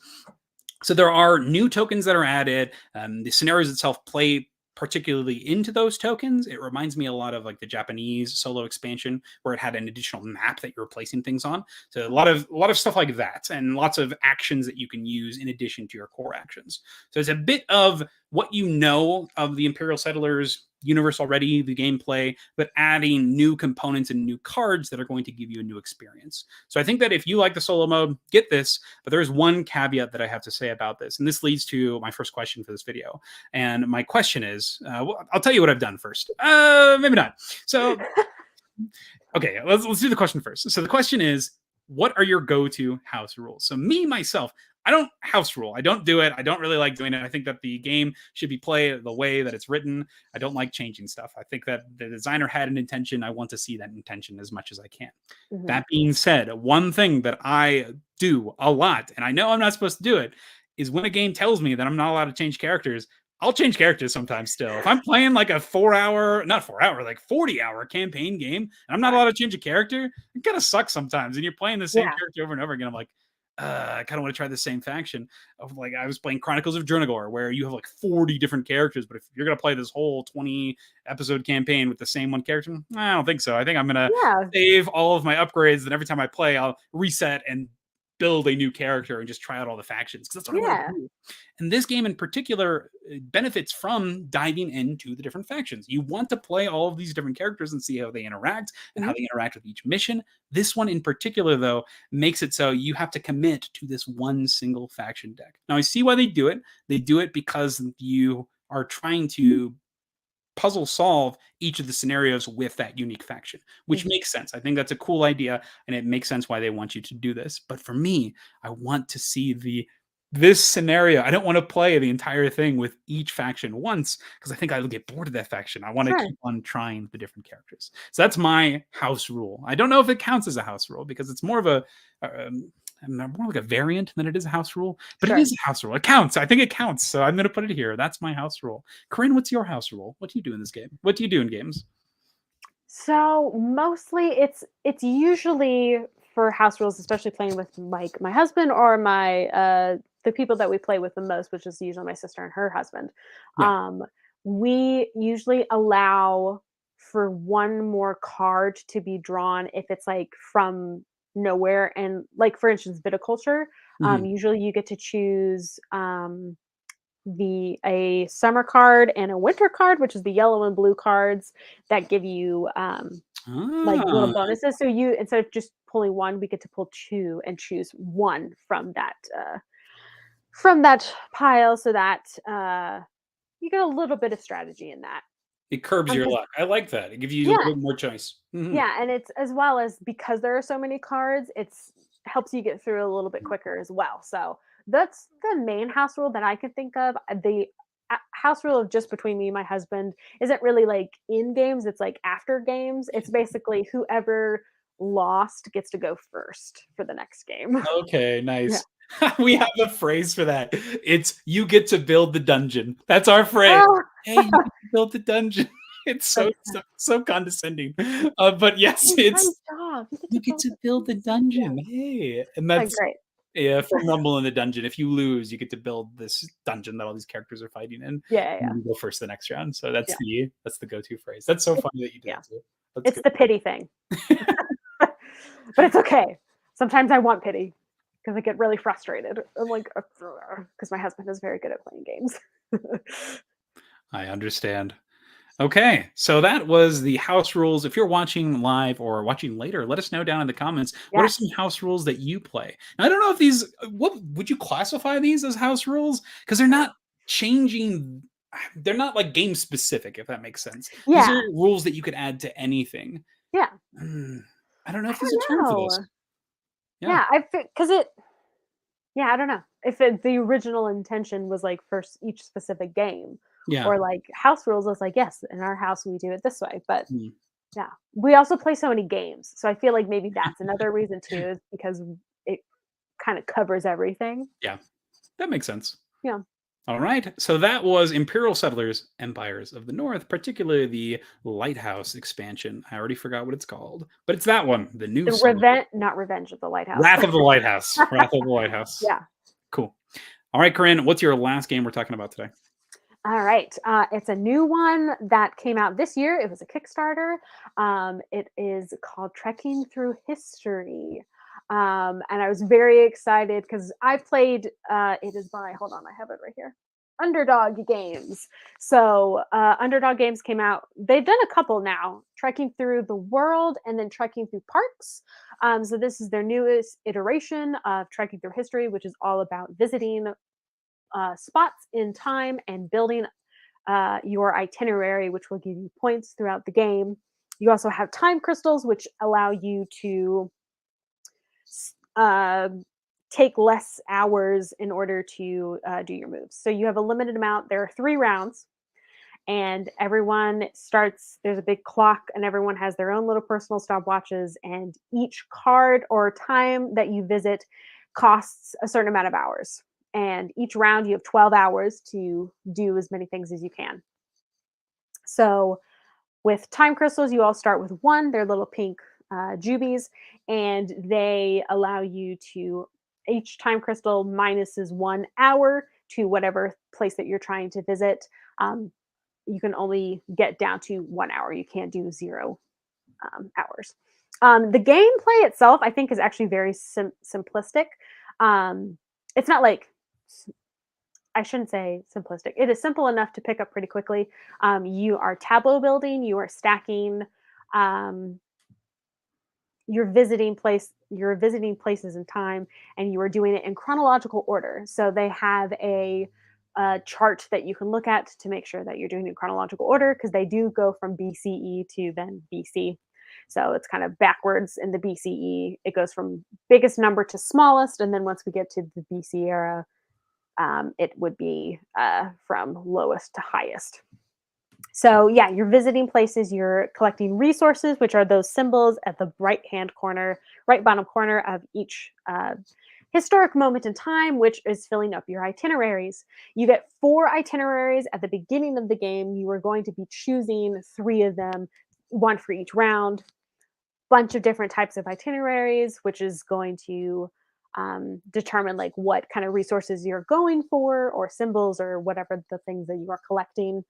So there are new tokens that are added. The scenarios itself play particularly into those tokens. It reminds me a lot of like the Japanese solo expansion where it had an additional map that you're placing things on. So a lot of stuff like that, and lots of actions that you can use in addition to your core actions. So it's a bit of what you know of the Imperial Settlers universe already, the gameplay, but adding new components and new cards that are going to give you a new experience. So I think that if you like the solo mode, get this, but there is one caveat that I have to say about this. And this leads to my first question for this video. And my question is, I'll tell you what I've done first. Maybe not. So, okay, let's do the question first. So the question is, what are your go-to house rules? So me, myself, I don't house rule. I don't do it. I don't really like doing it. I think that the game should be played the way that it's written. I don't like changing stuff. I think that the designer had an intention. I want to see that intention as much as I can. That being said, one thing that I do a lot, and I know I'm not supposed to do it, is when a game tells me that I'm not allowed to change characters, I'll change characters sometimes still. If I'm playing like a 40-hour campaign game, and I'm not allowed to change a character, it kind of sucks sometimes. And you're playing the same character over and over again. I'm like, I kind of want to try the same faction. Of like, I was playing Chronicles of Drunagor, where you have like 40 different characters, but if you're going to play this whole 20 episode campaign with the same one character, I don't think so. I think I'm going to save all of my upgrades, and every time I play, I'll reset and build a new character and just try out all the factions because that's what I want Yeah. to do. And this game in particular benefits from diving into the different factions. You want to play all of these different characters and see how they interact and how Mhm. they interact with each mission. This one in particular, though, makes it so you have to commit to this one single faction deck. Now, I see why they do it. They do it because you are trying to puzzle solve each of the scenarios with that unique faction, which Mhm. makes sense. I think that's a cool idea, and it makes sense why they want you to do this. But for me, I want to see this scenario. I don't want to play the entire thing with each faction once because I think I'll get bored of that faction. I want to Sure. keep on trying the different characters. So that's my house rule. I don't know if it counts as a house rule because it's more of a more like a variant than it is a house rule, but it Sure. is a house rule. It counts. I think it counts. So I'm going to put it here. That's my house rule. Corinn, what's your house rule? What do you do in this game? What do you do in games? So mostly it's usually for house rules, especially playing with like my husband or my the people that we play with the most, which is usually my sister and her husband. Yeah. We usually allow for one more card to be drawn if it's like from nowhere. And like for instance, viticulture. Mhm. Usually you get to choose the a summer card and a winter card, which is the yellow and blue cards that give you like little Ah, bonuses. So you instead of just pulling one, we get to pull two and choose one from that pile, so that you get a little bit of strategy in that. it curbs your 'Cause luck. I like that. It gives you a yeah, little bit more choice. Mhm. yeah, and it's as well as because there are so many cards, it's helps you get through a little bit quicker as well. So that's the main house rule that I could think of. The house rule of just between me and my husband isn't really like in games, it's like after games. It's basically whoever lost gets to go first for the next game. Okay, Yeah. nice. We Yeah. have a phrase for that. It's "You get to build the dungeon." That's our phrase. Oh, "Hey, you get to build the dungeon." It's so that's so so condescending. But yes, nice it's job. You get "You to get build to the build the dungeon. Yeah. dungeon." Hey, and Like that's great. yeah, from Rumble in the Dungeon. If you lose, you get to build this dungeon that all these characters are fighting in, and Yeah, yeah, yeah. you go first the next round. So Yeah. that's the go-to phrase. That's so It- funny that you do yeah. that too. That's It's good. the pity thing. But it's okay. Sometimes I want pity because I get really frustrated. I'm like, because my husband is very good at playing games. I understand. Okay, so that was the house rules. If you're watching live or watching later, let us know down in the comments. What are some Yes. house rules that you play? Now, I don't know if these. What would you classify these as house rules? Because they're not changing. They're not like game specific, if that makes sense. These are Yeah. rules that you could add to anything. Yeah. Hmm, I don't know I if there's a term don't for know. this. Yeah, Yeah. Because yeah, I don't know. If the original intention was like for each specific game yeah. or like house rules was like, yes, in our house we do it this way. But Hmm. yeah, we also play so many games. So I feel like maybe that's another reason too, is because it kind of covers everything. Yeah, that makes sense. Yeah. All right. So that was Imperial Settlers, Empires of the North, particularly the Lighthouse expansion. I already forgot what it's called, but it's that one, the new The song. not Revenge of the Lighthouse. Wrath of the Lighthouse. Wrath of the Lighthouse. Yeah. Cool. All right, Corinne, what's your last game we're talking about today? All right. It's a new one that came out this year. It was a Kickstarter. It is called Trekking Through History. And I was very excited because I played, it is by, hold on, I have it right here. Underdog Games. So Underdog Games came out. They've done a couple now, Trekking Through the World and then Trekking Through Parks. So this is their newest iteration of Trekking Through History, which is all about visiting spots in time and building your itinerary, which will give you points throughout the game. You also have time crystals, which allow you to uh, take less hours in order to do your moves. So you have a limited amount. There are 3 rounds, and everyone starts. There's a big clock, and everyone has their own little personal stopwatches. And each card or time that you visit costs a certain amount of hours. And each round, you have 12 hours to do as many things as you can. So with time crystals, you all start with one. They're little pink jubies, and they allow you to each time crystal minuses 1 hour to whatever place that you're trying to visit. You can only get down to 1 hour. You can't do 0 hours. The gameplay itself, I think, is actually very simplistic. It's not like I shouldn't say simplistic. It is simple enough to pick up pretty quickly. You are tableau building. You are stacking. Um, you're visiting places in time, and you are doing it in chronological order. So they have a chart that you can look at to make sure that you're doing it in chronological order, because they do go from BCE to then BC. So it's kind of backwards in the BCE. It goes from biggest number to smallest, and then once we get to the BC era, it would be from lowest to highest. So yeah, you're visiting places, you're collecting resources, which are those symbols at the right bottom corner of each historic moment in time, which is filling up your itineraries. You get 4 itineraries at the beginning of the game. You are going to be choosing 3 of them, 1 for each round. Bunch of different types of itineraries, which is going to determine like what kind of resources you're going for, or symbols, or whatever the things that you are collecting.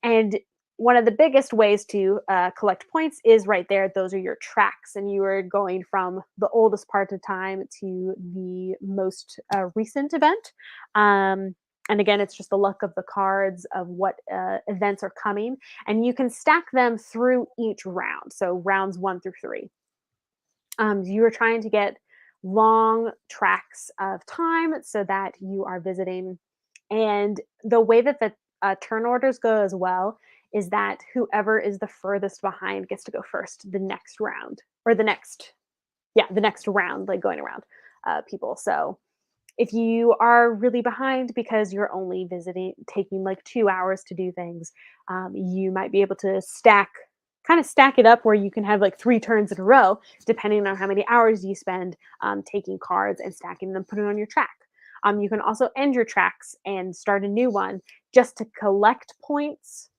And one of the biggest ways to collect points is right there. Those are your tracks, and you are going from the oldest part of time to the most recent event. And again, it's just the luck of the cards of what events are coming, and you can stack them through each round. So rounds 1 through 3. You are trying to get long tracks of time so that you are visiting. And the way that the turn orders go as well is that whoever is the furthest behind gets to go first the next round, or the next round, like going around people. So if you are really behind because you're only taking like 2 hours to do things, you might be able to stack it up where you can have like 3 turns in a row, depending on how many hours you spend taking cards and stacking them, put it on your track. You can also end your tracks and start a new one just to collect points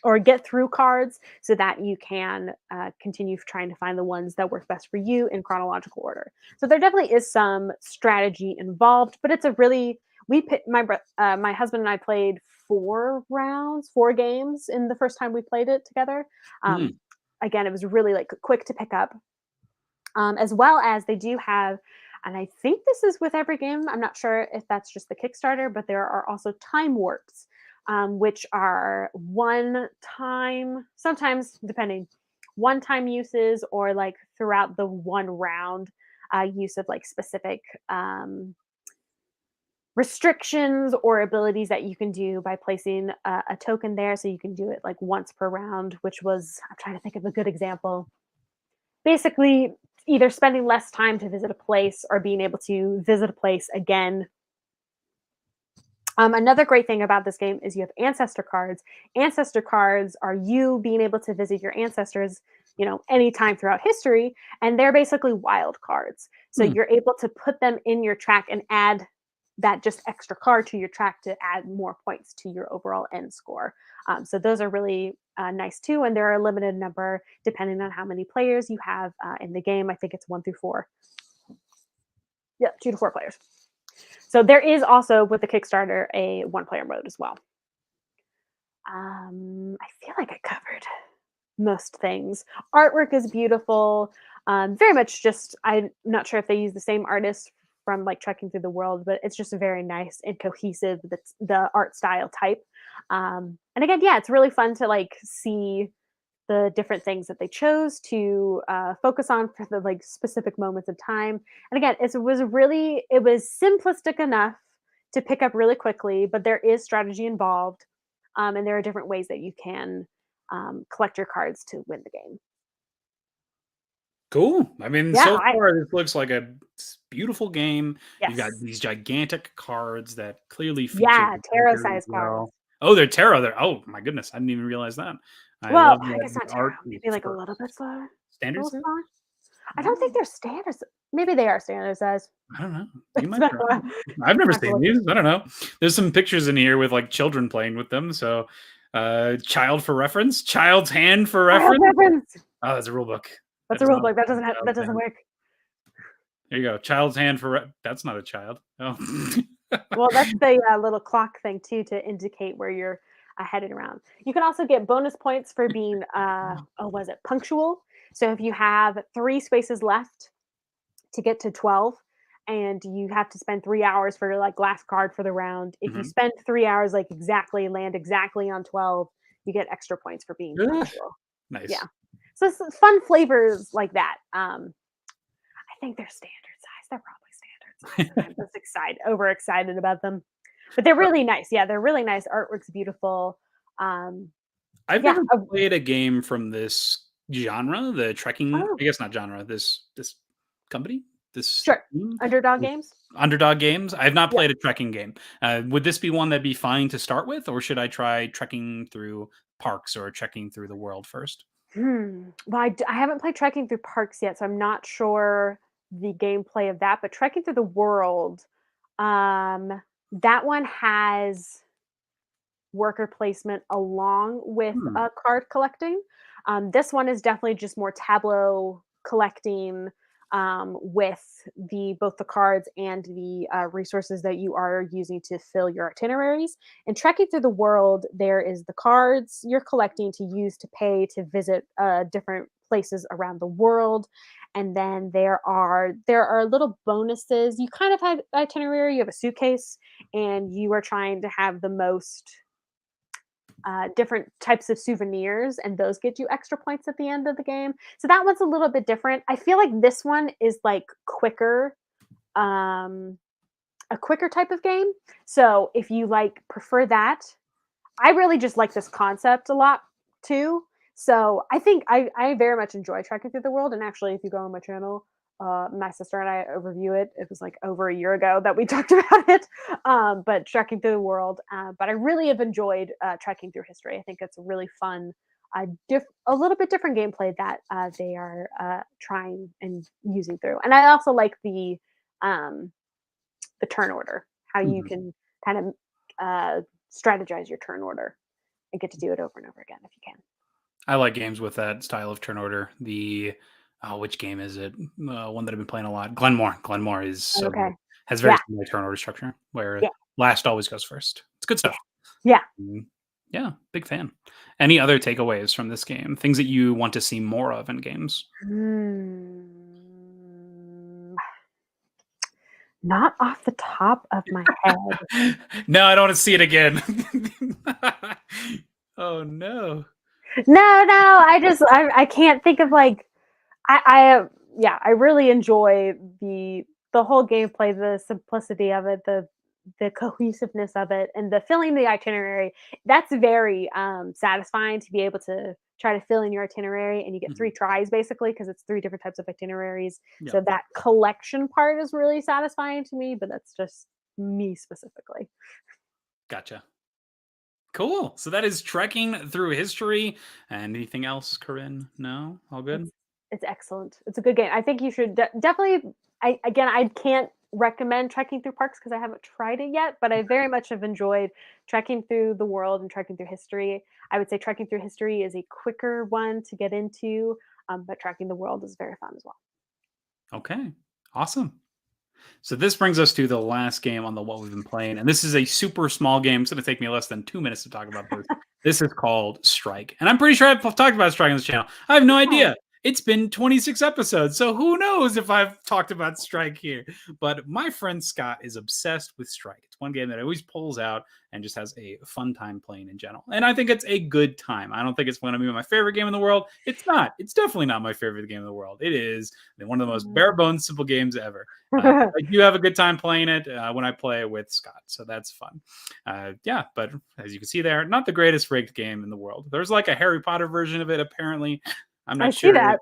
or get through cards so that you can continue trying to find the ones that work best for you in chronological order. So there definitely is some strategy involved, but it's a really, my husband and I played 4 games in the first time we played it together. Again, it was really like quick to pick up, as well as they do have, and I think this is with every game, I'm not sure if that's just the Kickstarter, but there are also time warps, which are sometimes depending, one-time uses, or like throughout the one round use of like specific restrictions or abilities that you can do by placing a token there. So you can do it like once per round, which was, I'm trying to think of a good example. Basically, either spending less time to visit a place or being able to visit a place again. Another great thing about this game is you have ancestor cards. Ancestor cards are you being able to visit your ancestors, anytime throughout history, and they're basically wild cards. So you're able to put them in your track and add that just extra card to your track to add more points to your overall end score. So those are really nice too, and there are a limited number depending on how many players you have in the game. I think it's 1 through 4. Yeah, 2 to 4 players. So there is also, with the Kickstarter, a 1-player mode as well. I feel like I covered most things. Artwork is beautiful. Very much just, I'm not sure if they use the same artist from like Trekking Through the World, but it's just a very nice and cohesive, the art style type. And again, yeah, it's really fun to like see the different things that they chose to focus on for the like specific moments in time. And again, it was simplistic enough to pick up really quickly, but there is strategy involved, and there are different ways that you can collect your cards to win the game. Cool. I mean, Yeah, so far this looks like a beautiful game. yes. You've got these gigantic cards that clearly feature the tarot characters size as well. cards. Oh, they're tarot. Oh my goodness, I didn't even realize that. Well, love I guess not the tarot. art Maybe like a for little bit slower. standard Little size? smaller. I don't think they're standard. Maybe they are standard size. I don't know. You might It's be been a right. while. I've never Have to seen look. these. I don't know. There's some pictures in here with like children playing with them. So, child for reference, child's hand for reference. Oh, that's a rule book. That's a rule book. That doesn't work. There you go. Child's hand for that's not a child. Oh. Well, that's the little clock thing too, to indicate where you're headed around. You can also get bonus points for being was it punctual? So if you have 3 spaces left to get to 12, and you have to spend 3 hours for your like last card for the round. If you Mhm. spend 3 hours like exactly land exactly on 12, you get extra points for being Ugh. punctual. Yeah. Nice. So it's fun flavors like that. I think they're standard size. They're probably standard size. I'm just overexcited about them. But they're really nice. Yeah, they're really nice. Artwork's beautiful. Um, I've yeah. never played a game from this genre, the trekking. Oh, I guess not genre. This company, this sure. team, Underdog Games. Underdog Games. I have not Yeah. played a trekking game. Would this be one that'd be fine to start with, or should I try trekking through parks or trekking through the world first? Well, I haven't played Trekking Through Parks yet, so I'm not sure the gameplay of that. But Trekking Through the World, um, that one has worker placement along with Hmm. card collecting. This one is definitely just more tableau collecting with the both the cards and the resources that you are using to fill your itineraries. And trekking through the world, there is the cards you're collecting to use to pay to visit different places around the world. And then there are little bonuses. You kind of have itinerary. You have a suitcase, and you are trying to have the most different types of souvenirs, and those get you extra points at the end of the game. So that one's a little bit different. I feel like this one is like quicker, um, a quicker type of game. So if you like prefer that, I really just like this concept a lot too. So I think I very much enjoy trekking through the world. And actually, if you go on my channel, my sister and I overview it. It was like over a year ago that we talked about it. But trekking through the world. But I really have enjoyed trekking through history. I think it's a really fun, a little bit different gameplay that they are trying and using through. And I also like um, the turn order, how you Mhm. can kind of strategize your turn order and get to do it over and over again if you can. I like games with that style of turn order. The which game is it? One that I've been playing a lot. Glenmore. Glenmore is so good. Okay. Has very Yeah. similar turn order structure where Yeah. last always goes first. It's good Yeah. stuff. Yeah. Mm, yeah, big fan. Any other takeaways from this game? Things that you want to see more of in games? Hmm. Not off the top of my head. No, I don't want to see it again. Oh no. No. I can't think of like I yeah, I really enjoy the whole gameplay, the simplicity of it, the cohesiveness of it, and the filling the itinerary. That's very satisfying to be able to try to fill in your itinerary, and you get Mhm. 3 tries basically because it's 3 different types of itineraries. Yeah, So that collection part is really satisfying to me, but that's just me specifically. gotcha. Cool. So that is trekking through history. And anything else, Corinne? No, all good. It's it's excellent. It's a good game. I think you should definitely. I can't recommend trekking through parks because I haven't tried it yet, but I very much have enjoyed trekking through the world and trekking through history. I would say trekking through history is a quicker one to get into, but trekking the world is very fun as well. Okay, awesome. So this brings us to the last game on the what we've been playing, and this is a super small game. It's going to take me less than 2 minutes to talk about this. This is called Strike, and I'm pretty sure I've talked about Strike on this channel. I have no Oh. idea. It's been 26 episodes, so who knows if I've talked about Strike here. But my friend Scott is obsessed with Strike. It's one game that always pulls out and just has a fun time playing in general. And I think it's a good time. I don't think it's going to be my favorite game in the world. It's not. It's definitely not my favorite game in the world. It is one of the most bare bones simple games ever. I do have a good time playing it when I play with Scott, so that's fun. Yeah, but as you can see there, not the greatest rigged game in the world. There's like a Harry Potter version of it, apparently. I'm I not see sure. that.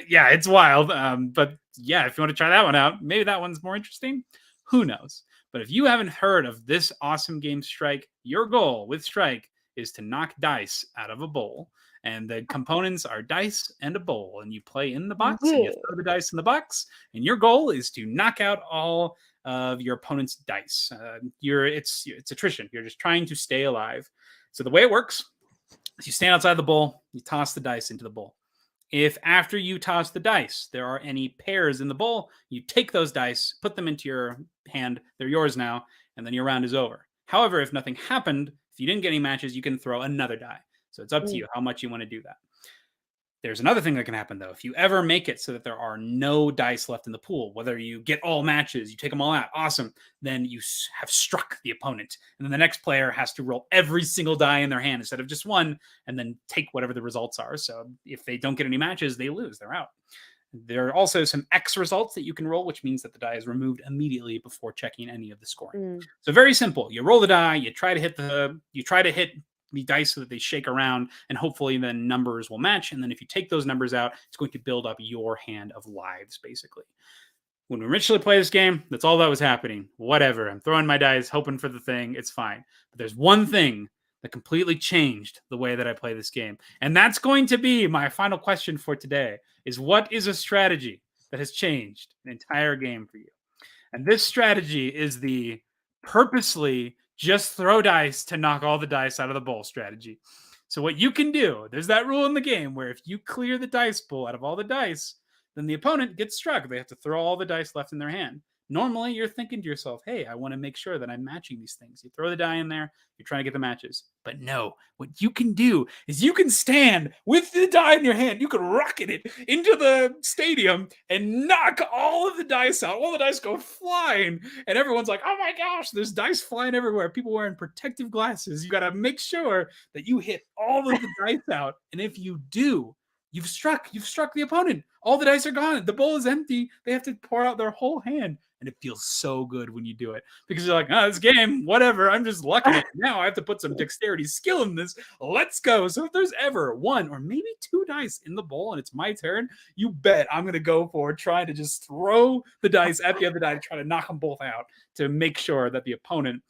Yeah, it's wild. But yeah, if you want to try that one out, maybe that one's more interesting. Who knows? But if you haven't heard of this awesome game, Strike, your goal with Strike is to knock dice out of a bowl. And the components are dice and a bowl. And you play in the box and you Yeah. throw the dice in the box. And your goal is to knock out all of your opponent's dice. It's attrition. You're just trying to stay alive. So the way it works is you stand outside the bowl, you toss the dice into the bowl. If after you toss the dice, there are any pairs in the bowl, you take those dice, put them into your hand. They're yours now, and then your round is over. However, if nothing happened, if you didn't get any matches, you can throw another die. So it's up to Mm. you how much you want to do that. There's another thing that can happen, though. If you ever make it so that there are no dice left in the pool, whether you get all matches, you take them all out, awesome, then you have struck the opponent. And then the next player has to roll every single die in their hand instead of just one, and then take whatever the results are. So if they don't get any matches, they lose. They're out. There are also some X results that you can roll, which means that the die is removed immediately before checking any of the scoring. So very simple. You roll the die, you try to hit the dice so that they shake around, and hopefully then numbers will match. And then if you take those numbers out, it's going to build up your hand of lives, basically. When we originally played this game, that's all that was happening. Whatever. I'm throwing my dice, hoping for the thing. It's fine. But there's one thing that completely changed the way that I play this game. And that's going to be my final question for today, is what is a strategy that has changed an entire game for you? And this strategy is the purposely just throw dice to knock all the dice out of the bowl strategy. So what you can do, there's that rule in the game where if you clear the dice pool out of all the dice, then the opponent gets struck. They have to throw all the dice left in their hand. Normally, you're thinking to yourself, hey, I want to make sure that I'm matching these things. You throw the die in there, you're trying to get the matches. But no, what you can do is you can stand with the die in your hand. You can rocket it into the stadium and knock all of the dice out. All the dice go flying. And everyone's like, oh my gosh, there's dice flying everywhere. People wearing protective glasses. You got to make sure that you hit all of the dice out. And if you do, you've struck the opponent. All the dice are gone. The bowl is empty. They have to pour out their whole hand. And it feels so good when you do it because you're like, oh, this game, whatever. I'm just lucking it. Now I have to put some dexterity skill in this. Let's go. So if there's ever one or maybe two dice in the bowl and it's my turn, you bet I'm going to go for trying to just throw the dice at the other die to try to knock them both out to make sure that the opponent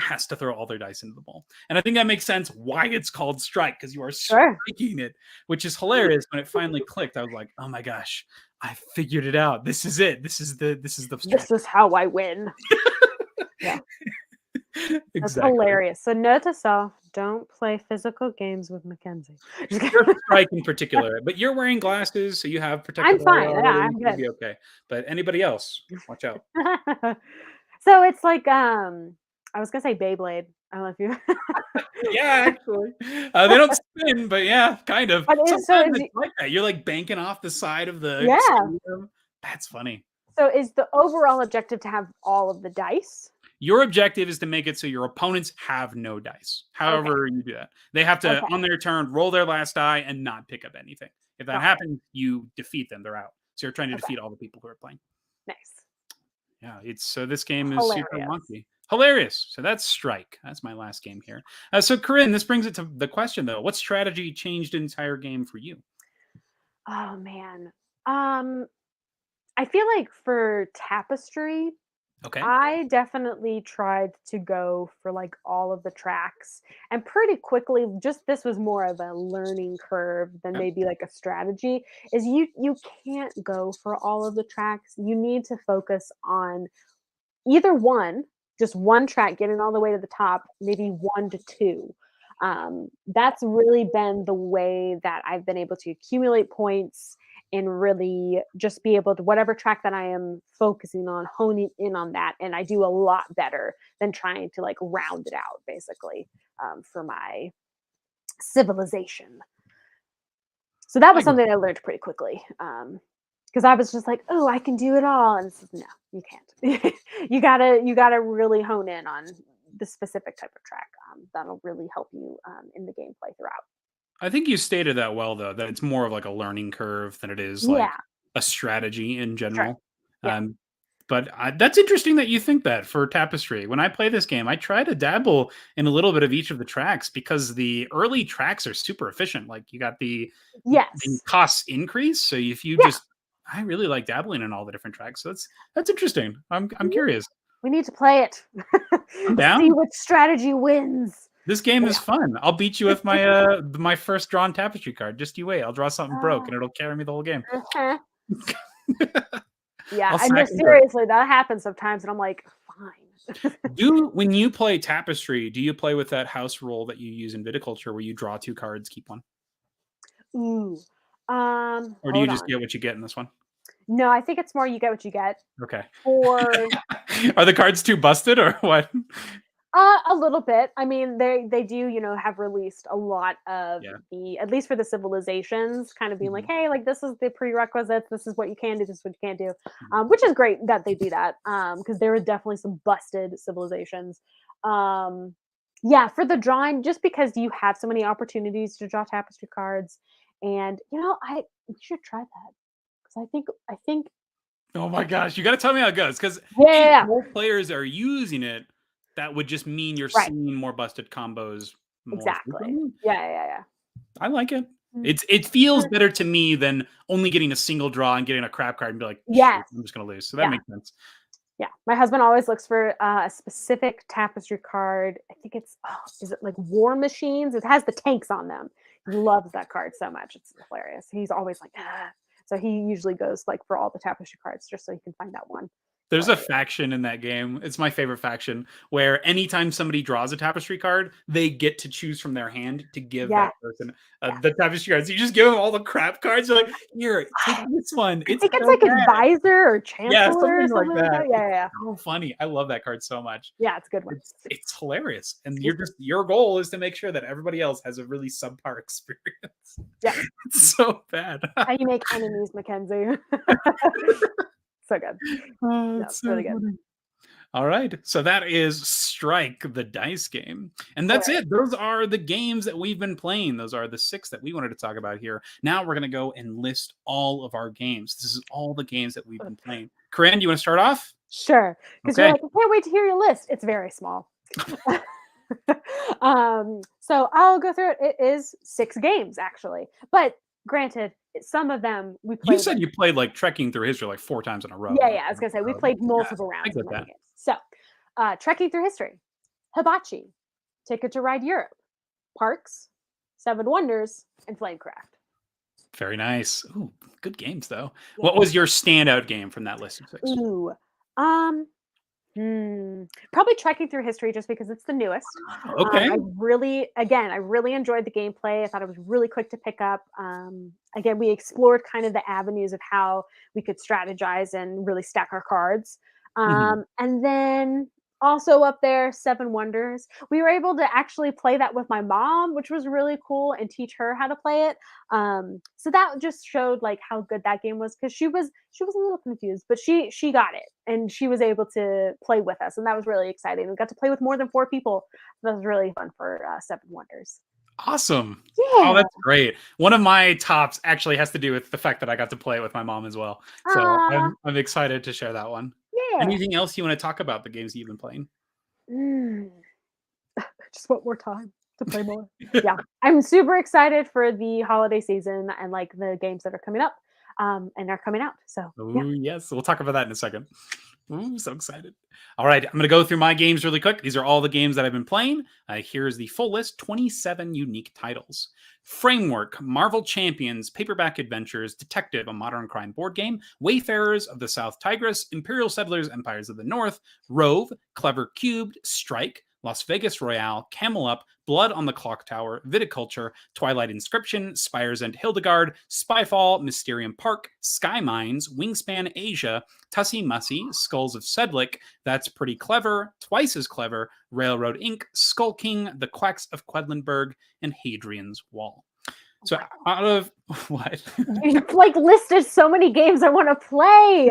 has to throw all their dice into the bowl. And I think that makes sense why it's called strike, because you are striking it, which is hilarious. When it finally clicked, I was like, oh my gosh, I figured it out. This is it. This is how I win. Yeah. Exactly. That's hilarious. So note to self, don't play physical games with Mackenzie. You're strike in particular, but you're wearing glasses, so you have protective. I'm fine. Yeah, I'm good. Be okay. But anybody else, watch out. So it's like I was gonna say Beyblade. I don't know if you. Yeah, actually, they don't spin, but yeah, kind of. But it's like that. You're like banking off the side of the. Yeah. Stadium. That's funny. So is the overall objective to have all of the dice? Your objective is to make it so your opponents have no dice. However you do that, they have to on their turn roll their last die and not pick up anything. If that happens, you defeat them. They're out. So you're trying to defeat all the people who are playing. Nice. Yeah, so this game is super wonky. Hilarious. So that's Strike. That's my last game here. So Corinn, this brings it to the question though. What strategy changed an entire game for you? Oh man. I feel like for Tapestry, I definitely tried to go for like all of the tracks, and pretty quickly, just this was more of a learning curve than maybe like a strategy, is you can't go for all of the tracks. You need to focus on either one, just one track, getting all the way to the top, maybe 1 to 2. That's really been the way that I've been able to accumulate points and really just be able to, whatever track that I am focusing on, honing in on that. And I do a lot better than trying to like round it out, basically, for my civilization. So that was something I learned pretty quickly. Because I was just like, oh, I can do it all. And it's, no, you can't. you gotta really hone in on the specific type of track. That'll really help you in the gameplay throughout. I think you stated that well, though, that it's more of like a learning curve than it is like a strategy in general. Sure. Yeah. But that's interesting that you think that for Tapestry. When I play this game, I try to dabble in a little bit of each of the tracks because the early tracks are super efficient. Like you got the costs increase. So if you I really like dabbling in all the different tracks. So that's interesting. I'm curious. We need to play it. I'm down. See which strategy wins. This game is fun. I'll beat you with my my first drawn Tapestry card. Just you wait. I'll draw something broke and it'll carry me the whole game. Yeah, and just seriously, that happens sometimes, and I'm like, fine. When you play Tapestry, do you play with that house rule that you use in Viticulture, where you draw 2 cards, keep 1? Ooh. Or do you just get what you get in this one? No, I think it's more you get what you get. Okay. Or are the cards too busted or what? A little bit. I mean, they do, have released a lot of Yeah. at least for the civilizations, kind of being like, hey, like this is the prerequisites, this is what you can do, this is what you can't do, which is great that they do that, because there are definitely some busted civilizations. Yeah, for the drawing, just because you have so many opportunities to draw tapestry cards, and you should try that because I think Oh my gosh, you got to tell me how it goes, because if yeah, more players are using it, that would just mean you're right, seeing more busted combos more exactly, frequently. yeah. I like it. Mm. It feels better to me than only getting a single draw and getting a crap card and be like, shoot, Yes, I'm just gonna lose. So that yeah. makes sense. Yeah, my husband always looks for a specific tapestry card. I think it's is it like War Machines? It has the tanks on them. He loves that card so much. It's hilarious. He's always like, ah. So he usually goes like for all the tapestry cards just so he can find that one. There's a faction in that game. It's my favorite faction, where anytime somebody draws a tapestry card, they get to choose from their hand to give Yeah, that person the tapestry cards. You just give them all the crap cards. You're like, here, take this one. I It's think it's so like bad. Advisor or Yeah, Chancellor or something like something like that. that. Yeah. So funny. I love that card so much. Yeah, it's a good one. It's hilarious, and your goal is to make sure that everybody else has a really subpar experience. Yeah, It's so bad. how you make enemies, Mackenzie. So good. Oh, Yeah, it's it's really good. funny. All right, so that is Strike, the dice game, and that's Right. it. Those are the games that we've been playing. Those are the 6 that we wanted to talk about here. Now we're going to go and list all of our games. This is all the games that we've been playing. Corinne, do you want to start off? Sure, because Okay. you're like, I can't wait to hear your list. It's very small. So I'll go through it. It is 6 games actually, but granted, some of them we played. You said you played like Trekking Through History like 4 times in a row. Yeah. I was gonna say we played multiple I rounds get of many that. games. So, Trekking Through History, Hibachi, Ticket to Ride Europe, Parks, Seven Wonders, and Flamecraft. Very nice. Ooh, good games though. Yeah. What was your standout game from that list of 6? Ooh, probably Trekking Through History just because it's the newest. Okay. I really enjoyed the gameplay. I thought it was really quick to pick up. Again, we explored kind of the avenues of how we could strategize and really stack our cards. And then also up there, Seven Wonders. We were able to actually play that with my mom, which was really cool, and teach her how to play it. So that just showed like how good that game was, because she was a little confused, but she got it and she was able to play with us, and that was really exciting. We got to play with more than 4 people. That was really fun for Seven Wonders. Awesome. Yeah. Oh, that's great. One of my tops actually has to do with the fact that I got to play it with my mom as well. So I'm excited to share that one. Yeah. Anything else you want to talk about the games that you've been playing? Just want more time to play more. Yeah. I'm super excited for the holiday season and like the games that are coming up and are coming out. So Ooh, yes. We'll talk about that in a second. Ooh, so excited. All right, I'm going to go through my games really quick. These are all the games that I've been playing. Here's the full list, 27 unique titles. Framework, Marvel Champions, Paperback Adventures, Detective, a modern crime board game, Wayfarers of the South Tigris, Imperial Settlers, Empires of the North, ROVE, Clever Cubed, Strike, Las Vegas Royale, Camel Up, Blood on the Clocktower, Viticulture, Twilight Inscription, Spires and Hildegard, Spyfall, Mysterium Park, Sky Mines, Wingspan Asia, Tussie Mussy, Skulls of Sedlec, That's Pretty Clever, Twice as Clever, Railroad Inc., Skull King, The Quacks of Quedlinburg, and Hadrian's Wall. So out of what? you like listed so many games I want to play.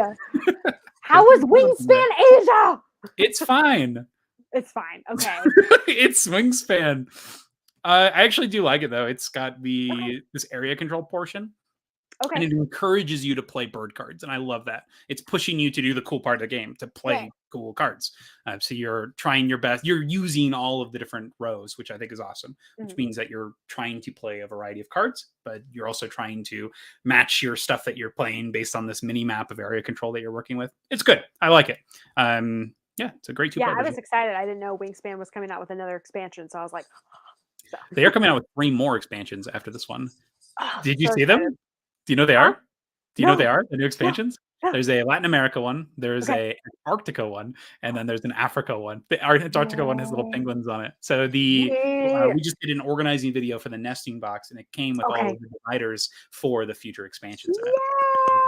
How was Wingspan Asia? It's fine. It's fine. Okay. It's Wingspan. I actually do like it though. It's got this area control portion. Okay. And it encourages you to play bird cards, and I love that. It's pushing you to do the cool part of the game, to play cool cards. So you're trying your best. You're using all of the different rows, which I think is awesome, which means that you're trying to play a variety of cards, but you're also trying to match your stuff that you're playing based on this mini map of area control that you're working with. It's good. I like it. Yeah, it's a great 2 Yeah, I was excited. I didn't know Wingspan was coming out with another expansion, so I was like, so. They are coming out with 3 more expansions after this one. Oh, Did you see them? Do you know they are? Do you know they are? The new expansions? No. There's a Latin America one, there's a Antarctica one, and then there's an Africa one. The Antarctica one has little penguins on it. So we just did an organizing video for the nesting box, and it came with all of the dividers for the future expansions.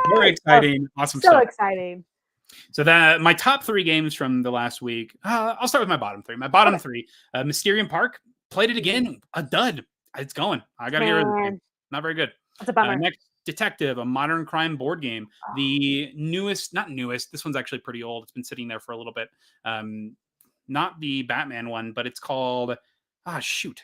Very exciting, awesome stuff. So exciting. So that my top 3 games from the last week. I'll start with my bottom 3. My bottom 3, Mysterium Park. Played it again. A dud. It's going. I got to get rid of the game. Not very good. That's a bummer. Next, Detective, a modern crime board game. Oh. The newest, not newest. This one's actually pretty old. It's been sitting there for a little bit. Not the Batman one, but it's called. Shoot.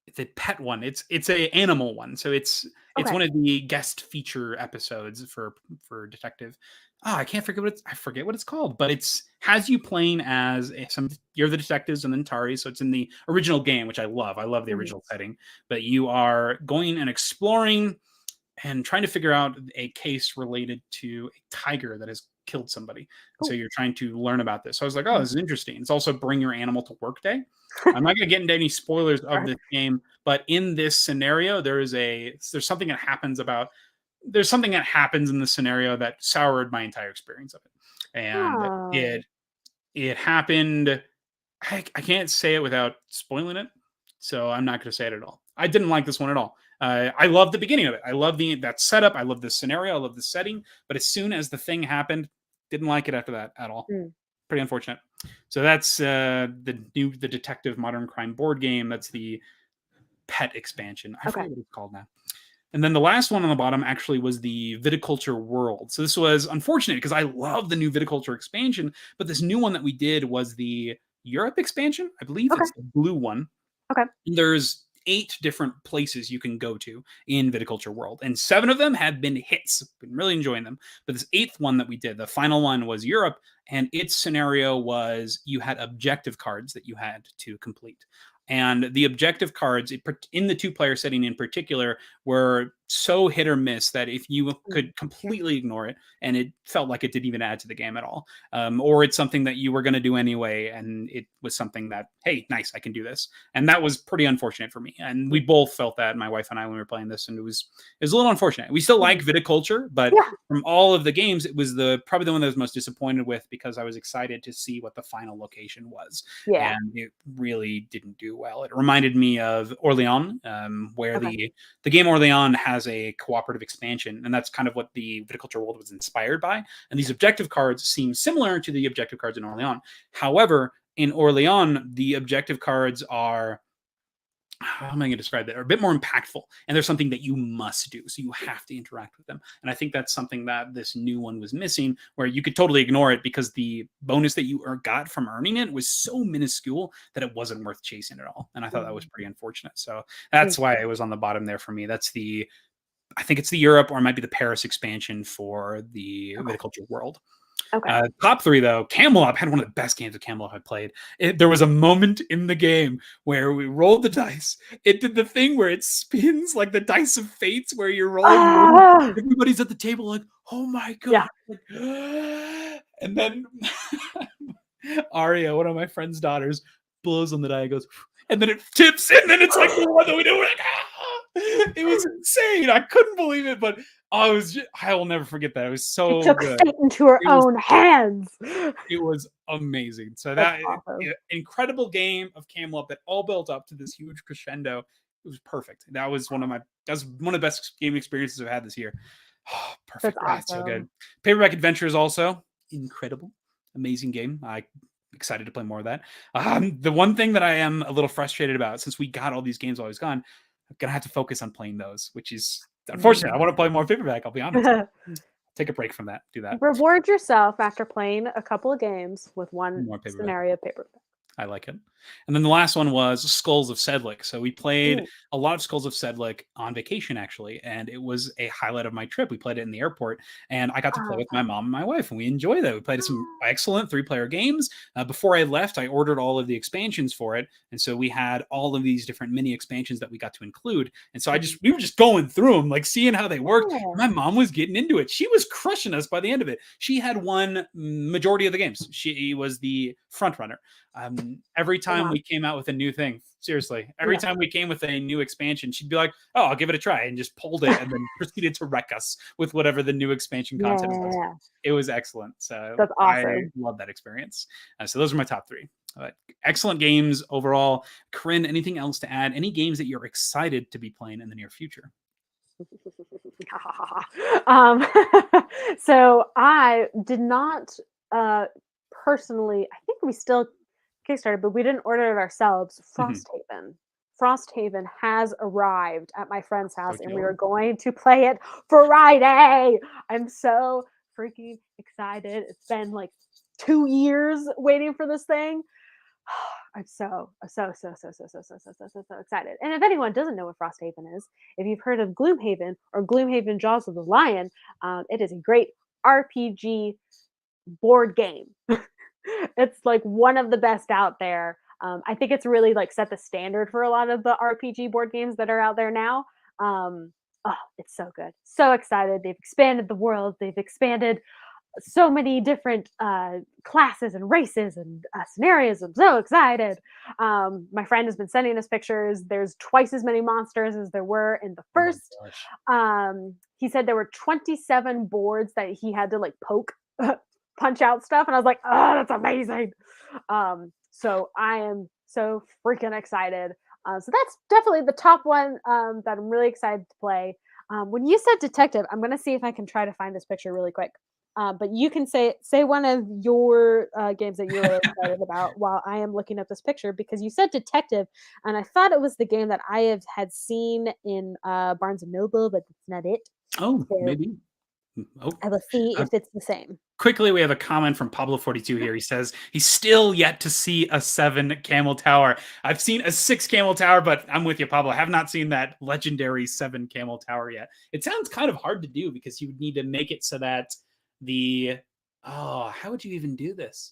It's a pet one. It's a animal one. So it's one of the guest feature episodes for Detective. I forget what it's called, but it's has you playing as you're the detectives and then Tari. So it's in the original game, which I love. I love the original setting, but you are going and exploring and trying to figure out a case related to a tiger that has killed somebody. So you're trying to learn about this. So I was like, oh, this is interesting. It's also bring your animal to work day. I'm not going to get into any spoilers of this game, but in this scenario, there's something that happens in the scenario that soured my entire experience of it. And it happened. I can't say it without spoiling it. So I'm not going to say it at all. I didn't like this one at all. I love the beginning of it. I love that setup. I love the scenario. I love the setting. But as soon as the thing happened, didn't like it after that at all. Pretty unfortunate. So that's the Detective Modern Crime board game. That's the pet expansion. I forget what it's called now. And then the last one on the bottom actually was the Viticulture World. So this was unfortunate because I love the new Viticulture expansion, but this new one that we did was the Europe expansion. I believe it's the blue one. And there's 8 different places you can go to in Viticulture World, and 7 of them have been hits. Been really enjoying them. But this 8th one that we did, the final one, was Europe, and its scenario was you had objective cards that you had to complete. And the objective cards in the 2-player setting in particular were so hit or miss that if you could completely ignore it and it felt like it didn't even add to the game at all, or it's something that you were going to do anyway and it was something that, hey, nice, I can do this. And that was pretty unfortunate for me. And we both felt that, my wife and I, when we were playing this, and it was a little unfortunate. We still like Viticulture, but from all of the games, it was probably the one that I was most disappointed with because I was excited to see what the final location was. And it really didn't do well. It reminded me of Orleans, where the game Orleans has a cooperative expansion, and that's kind of what the Viticulture World was inspired by. And these objective cards seem similar to the objective cards in Orleans. However, in Orleans, the objective cards are, how am I going to describe that? Are a bit more impactful, and there's something that you must do, so you have to interact with them. And I think that's something that this new one was missing, where you could totally ignore it because the bonus that you got from earning it was so minuscule that it wasn't worth chasing at all. And I thought that was pretty unfortunate. So that's why it was on the bottom there for me. I think it's the Europe, or it might be the Paris expansion for the Viticulture World. Top 3, though, Camel Up had one of the best games of Camel Up I played. There was a moment in the game where we rolled the dice. It did the thing where it spins like the dice of fates, where you're rolling. Everybody's at the table like, oh my God. And then Aria, one of my friend's daughters, blows on the die and goes, and then it tips, and then it's like the one that we do. We're like, it was insane. I couldn't believe it, but I will never forget that. It was so took good. fate into her own hands. It was amazing. So that incredible game of Camel Up that all built up to this huge crescendo. It was perfect. That was one of the best game experiences I've had this year. Oh, perfect. That's so good. Paperback Adventures also incredible, amazing game. Excited to play more of that. The one thing that I am a little frustrated about, since we got all these games while I was gone, I'm gonna have to focus on playing those, which is unfortunate. I want to play more Paperback, I'll be honest. Take a break from that. Do that. Reward yourself after playing a couple of games with one scenario Paperback. I like it. And then the last one was Skulls of Sedlec. So we played a lot of Skulls of Sedlec on vacation, actually, and it was a highlight of my trip. We played it in the airport, and I got to play with my mom and my wife, and we enjoyed it. We played some excellent 3-player games. Before I left, I ordered all of the expansions for it, and so we had all of these different mini expansions that we got to include. And so we were just going through them, like seeing how they worked. My mom was getting into it. She was crushing us by the end of it. She had won majority of the games. She was the front runner. Every time we came out with a new thing, seriously, every time we came with a new expansion, she'd be like, oh, I'll give it a try, and just pulled it and then proceeded to wreck us with whatever the new expansion content was. It was excellent. So that's awesome. I love that experience. So those are my top 3. Excellent games overall. Corinn, anything else to add? Any games that you're excited to be playing in the near future? So I did not personally, I think we still Kickstarted, but we didn't order it ourselves. Frosthaven. Frosthaven has arrived at my friend's house, and we are going to play it Friday. I'm so freaking excited. It's been like 2 years waiting for this thing. I'm so excited. And if anyone doesn't know what Frosthaven is, if you've heard of Gloomhaven or Gloomhaven Jaws of the Lion, it is a great RPG board game. It's like one of the best out there. I think it's really like set the standard for a lot of the RPG board games that are out there now. It's so good. So excited. They've expanded the world. They've expanded so many different classes and races and scenarios. I'm so excited. My friend has been sending us pictures. There's twice as many monsters as there were in the first. He said there were 27 boards that he had to like punch out stuff, and I was like, oh, that's amazing. So I am so freaking excited. So that's definitely the top one that I'm really excited to play. When you said detective, I'm gonna see if I can try to find this picture really quick. But you can say one of your games that you're really excited about while I am looking up this picture, because you said detective, and I thought it was the game that I had seen in Barnes and Noble, but it's not it. Oh, so maybe. Oh. I will see if it's the same. Quickly, we have a comment from Pablo42 here. He says he's still yet to see a 7 Camel Tower. I've seen a 6 Camel Tower, but I'm with you, Pablo. I have not seen that legendary 7 Camel Tower yet. It sounds kind of hard to do because you would need to make it so that how would you even do this?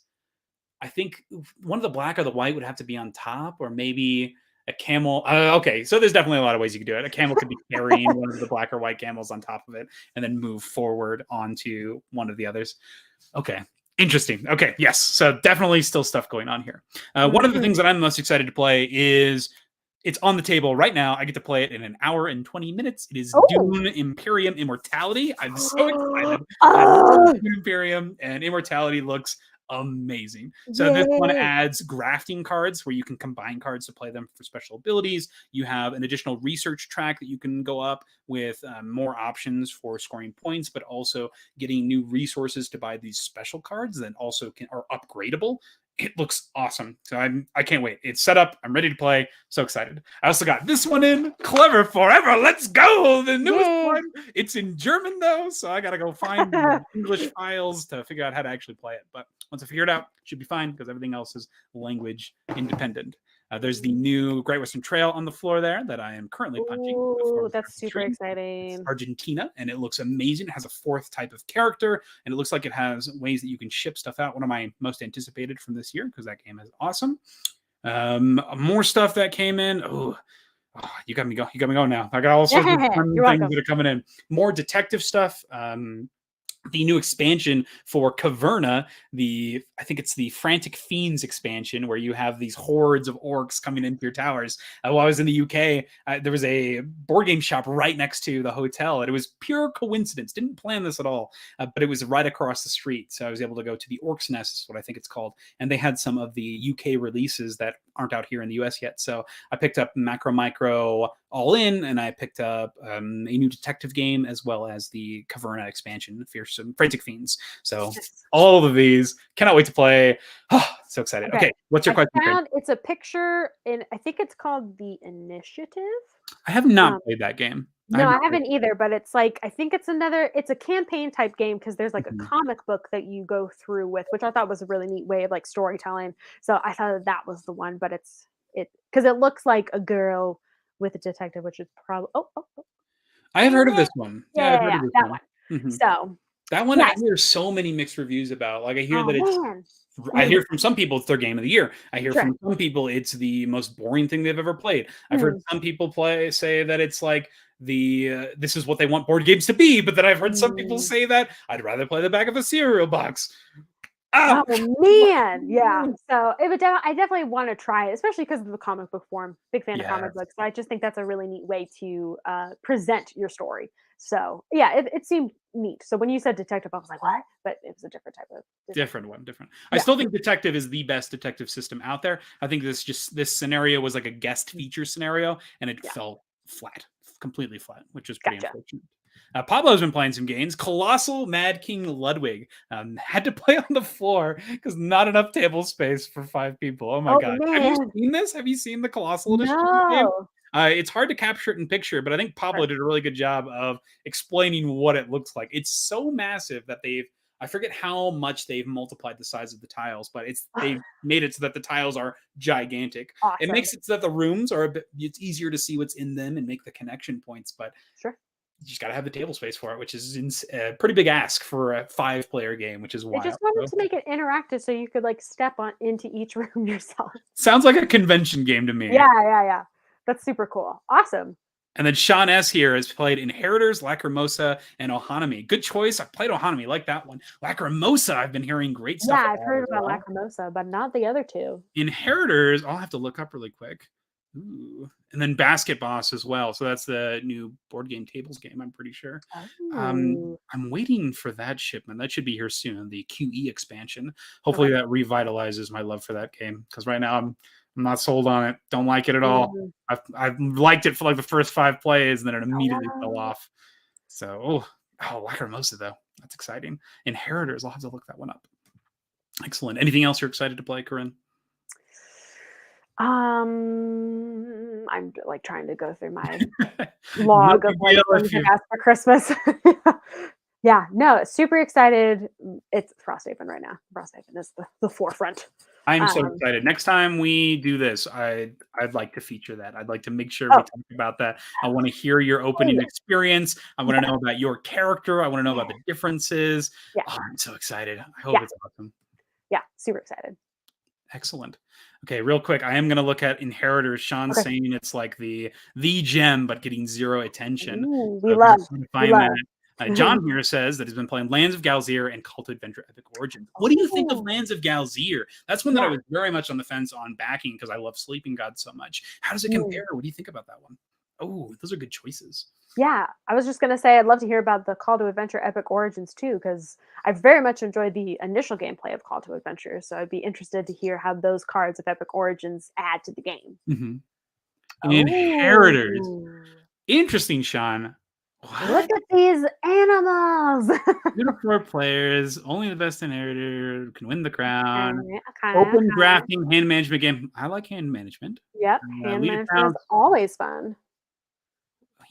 I think one of the black or the white would have to be on top, or maybe a camel. Okay, so there's definitely a lot of ways you could do it. A camel could be carrying one of the black or white camels on top of it and then move forward onto one of the others. Okay, interesting. Okay, yes. So definitely still stuff going on here. One of the things that I'm most excited to play is it's on the table right now. I get to play it in 1 hour and 20 minutes. It is Dune Imperium Immortality. I'm so excited. Dune Imperium and Immortality looks amazing. So this one adds grafting cards where you can combine cards to play them for special abilities. You have an additional research track that you can go up with more options for scoring points, but also getting new resources to buy these special cards that also are upgradable. It looks awesome. So I can't wait. It's set up. I'm ready to play. So excited. I also got this one in. Clever Forever. Let's go. The newest one. It's in German though, so I gotta go find the English files to figure out how to actually play it. But once I figure it out, it should be fine because everything else is language independent. There's the new Great Western Trail on the floor there that I am currently punching. Ooh, that's super exciting. It's Argentina, and it looks amazing. It has a 4th type of character, and it looks like it has ways that you can ship stuff out. One of my most anticipated from this year, because that game is awesome. More stuff that came in. Oh, you got me going. You got me going now. I got all sorts of fun things that are coming in. More detective stuff. The new expansion for Caverna, I think it's the Frantic Fiends expansion, where you have these hordes of orcs coming into your towers. While I was in the UK, there was a board game shop right next to the hotel, and it was pure coincidence. Didn't plan this at all, but it was right across the street. So I was able to go to the Orcs Nest, is what I think it's called, and they had some of the UK releases that aren't out here in the US yet. So I picked up Macro Micro All In, and I picked up a new detective game, as well as the Caverna expansion, Fearsome Frantic Fiends. So all of these, cannot wait to play. So excited. Okay, what's your question? It's a picture in, I think it's called The Initiative. I have not played that game. No, I haven't either, but it's like, I think it's a campaign type game, because there's like a comic book that you go through with, which I thought was a really neat way of like storytelling. So I thought that was the one, but it's because it looks like a girl with a detective, which is probably I have heard of this one. Yeah, I've heard of this that one. So that one, I hear so many mixed reviews about. Like I hear that it's. I hear from some people it's their game of the year. I hear from some people it's the most boring thing they've ever played. I've heard some people say that it's like this is what they want board games to be, but then I've heard some people say that I'd rather play the back of a cereal box. Oh man, yeah. So I definitely want to try it, especially because of the comic book form. Big fan of comic books. So I just think that's a really neat way to present your story. So yeah, it seemed neat. So when you said detective, I was like, what? But it was a different type of different one. I still think detective is the best detective system out there. I think this scenario was like a guest feature scenario, and it fell flat, completely flat, which is pretty unfortunate. Pablo's been playing some games. Colossal Mad King Ludwig had to play on the floor because not enough table space for 5 people. Oh my god! Have you Man. seen this? Have you seen the Colossal edition of the game? No. It's hard to capture it in picture, but I think Pablo did a really good job of explaining what it looks like. It's so massive that I forget how much they've multiplied the size of the tiles, but they've made it so that the tiles are gigantic. Awesome. It makes it so that the rooms are it's easier to see what's in them and make the connection points, but Sure. you just got to have the table space for it, which is a pretty big ask for a 5-player game, which is They wild. just wanted to make it interactive so you could like step on into each room yourself. Sounds like a convention game to me. Yeah. That's super cool. Awesome. And then Sean S. here has played Inheritors, Lacrimosa, and Ohanami. Good choice. I played Ohanami, like that one. Lacrimosa, I've been hearing great stuff. Yeah, I've heard about Lacrimosa, but not the other two. Inheritors, I'll have to look up really quick. Ooh. And then Basket Boss as well. So that's the new board game tables game, I'm pretty sure. I'm waiting for that shipment. That should be here soon, the QE expansion. Hopefully that revitalizes my love for that game, because right now I'm not sold on it. Don't like it at all. I've liked it for like the first 5 plays, and then it immediately fell off. So, Lacrimosa though. That's exciting. Inheritors, I'll have to look that one up. Excellent. Anything else you're excited to play, Corinn? I'm like trying to go through my log of like things I asked for Christmas. Yeah, no, super excited. It's Frosthaven right now. Frosthaven is the forefront. I'm so excited. Next time we do this, I'd like to feature that. I'd like to make sure we talk about that. I want to hear your opening experience. I want to know about your character. I want to know about the differences. Yeah. Oh, I'm so excited. I hope it's awesome. Yeah, super excited. Excellent. Okay, real quick, I am going to look at Inheritors. Sean's saying it's like the gem, but getting 0 attention. Ooh, we love. John here says that he's been playing Lands of Galzir and Cult of Adventure Epic Origins. What do you think of Lands of Galzir? That's one that I was very much on the fence on backing because I love Sleeping God so much. How does it compare? What do you think about that one? Oh, those are good choices. Yeah, I was just going to say I'd love to hear about the Call to Adventure Epic Origins too, because I very much enjoyed the initial gameplay of Call to Adventure. So I'd be interested to hear how those cards of Epic Origins add to the game. Inheritors. Interesting, Sean. What? Look at these animals. 2 to 4 players, only the best inheritor can win the crown. Open drafting, hand management game. I like hand management. Yep, hand management is always fun.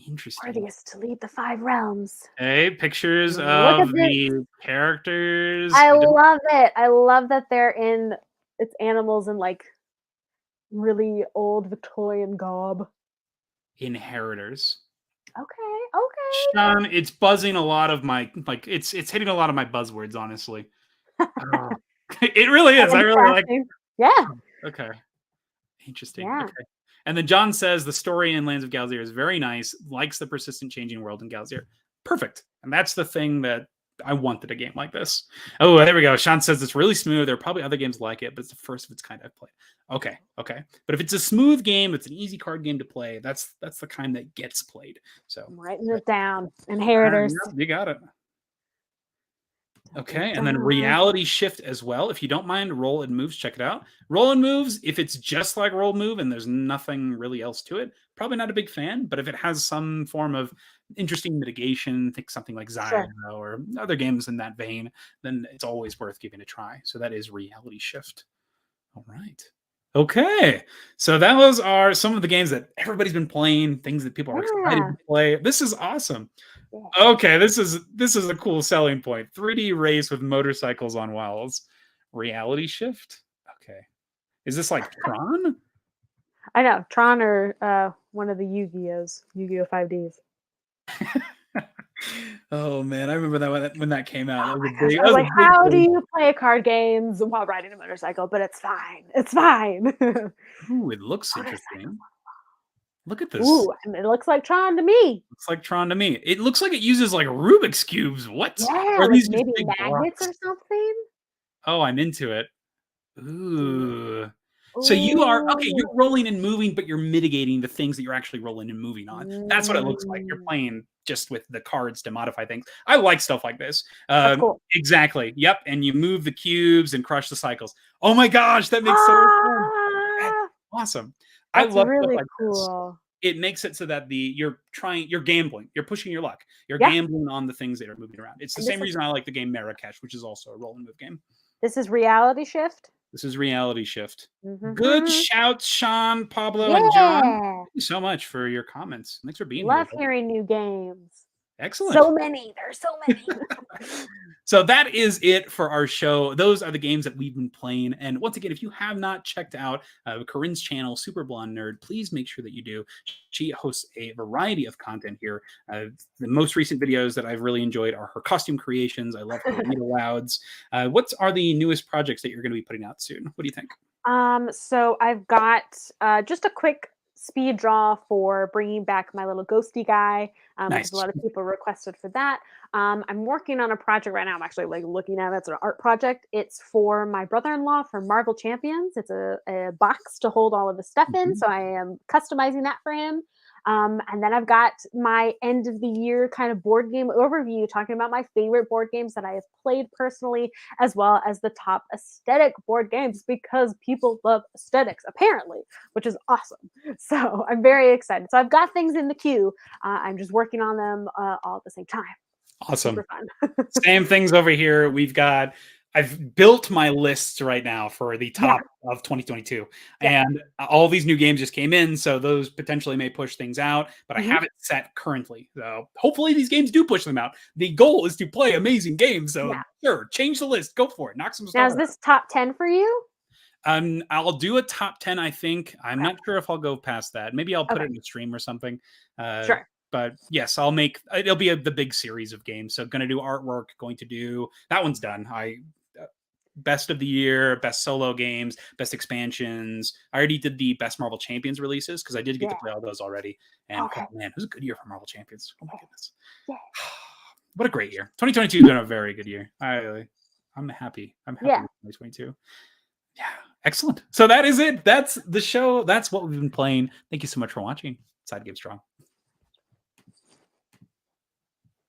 Interesting. Worthiest to lead the 5 realms. Hey, pictures of the characters. I love it. I love that it's animals in like really old Victorian garb. Inheritors. Okay. Sean, it's buzzing a lot of my it's hitting a lot of my buzzwords, honestly. It really is. I really like it. Yeah. Okay. Interesting. Yeah. Okay. And then John says the story in Lands of Galzir is very nice, likes the persistent changing world in Galzir. Perfect. And that's the thing that I wanted a game like this. Oh, there we go. Sean says it's really smooth. There are probably other games like it, but it's the first of its kind I've played. Okay. But if it's a smooth game, it's an easy card game to play. That's the kind that gets played. So I'm writing it down. Inheritors. You got it. Okay, and then Reality Shift as well. If you don't mind Roll and Moves, check it out. Roll and Moves, if it's just like Roll Move and there's nothing really else to it, probably not a big fan. But if it has some form of interesting mitigation, think something like Zyra or other games in that vein, then it's always worth giving a try. So that is Reality Shift. All right. Okay, so that was some of the games that everybody's been playing, things that people are excited to play. This is awesome. Okay, this is a cool selling point. 3D race with motorcycles on wheels. Reality Shift. Okay, is this like Tron? I know Tron or one of the Yu-Gi-Ohs, Yu-Gi-Oh 5Ds. Oh man, I remember that when that came out. I was like, how do you play card games while riding a motorcycle? But it's fine. It's fine. Ooh, it looks interesting. Look at this. Ooh, it looks like Tron to me. Looks like Tron to me. It looks like it uses like Rubik's cubes. What? Yeah, or these maybe magnets or something. Oh, I'm into it. Ooh. So you're rolling and moving, but you're mitigating the things that you're actually rolling and moving on. That's what it looks like. You're playing just with the cards to modify things. I like stuff like this. That's cool. Exactly. Yep. And you move the cubes and crush the cycles. Oh my gosh, that makes so much fun. That's awesome. That's I love really stuff like cool. it makes it so that you're gambling, you're pushing your luck, you're Yeah. gambling on the things that are moving around. It's the And same reason I like the game Marrakesh, which is also a roll and move game. This is Reality Shift. This is Reality Shift. Mhm. Good shout, Sean, Pablo, and John. Yeah. Thank you so much for your comments. Thanks for being Love here. hearing new games. Excellent. So many. There's so many. So that is it for our show. Those are the games that we've been playing. And once again, if you have not checked out Corinn's channel, SuperBlondeNerd, please make sure that you do. She hosts a variety of content here. The most recent videos that I've really enjoyed are her costume creations. I love her read alouds. What are the newest projects that you're going to be putting out soon? What do you think? So I've got just a quick speed draw for bringing back my little ghosty guy. Nice. A lot of people requested for that. I'm working on a project right now. I'm actually like looking at it. It's an art project. It's for my brother-in-law for Marvel Champions. It's a box to hold all of the stuff in. So I am customizing that for him. And then I've got my end of the year kind of board game overview, talking about my favorite board games that I have played personally, as well as the top aesthetic board games, because people love aesthetics apparently, which is awesome. So I'm very excited. So I've got things in the queue. I'm just working on them all at the same time. Awesome. Super fun. Same things over here. I've built my lists right now for the top of 2022, and all these new games just came in, so those potentially may push things out, but I have it set currently. So hopefully these games do push them out. The goal is to play amazing games, so sure, change the list, go for it, knock some stuff Now, out. is this top 10 for you? I'll do a top 10, I think. I'm not sure if I'll go past that. Maybe I'll put it in the stream or something. Sure. But yes, it'll be the big series of games. So going to do artwork, going to do, that one's done. Best of the year, best solo games, best expansions. I already did the best Marvel Champions releases because I did get to play all those already. And oh, man, it was a good year for Marvel Champions. Oh my goodness. What a great year. 2022 has been a very good year. I'm happy. I'm happy with 2022. Yeah, excellent. So that is it. That's the show. That's what we've been playing. Thank you so much for watching SideGame Strong.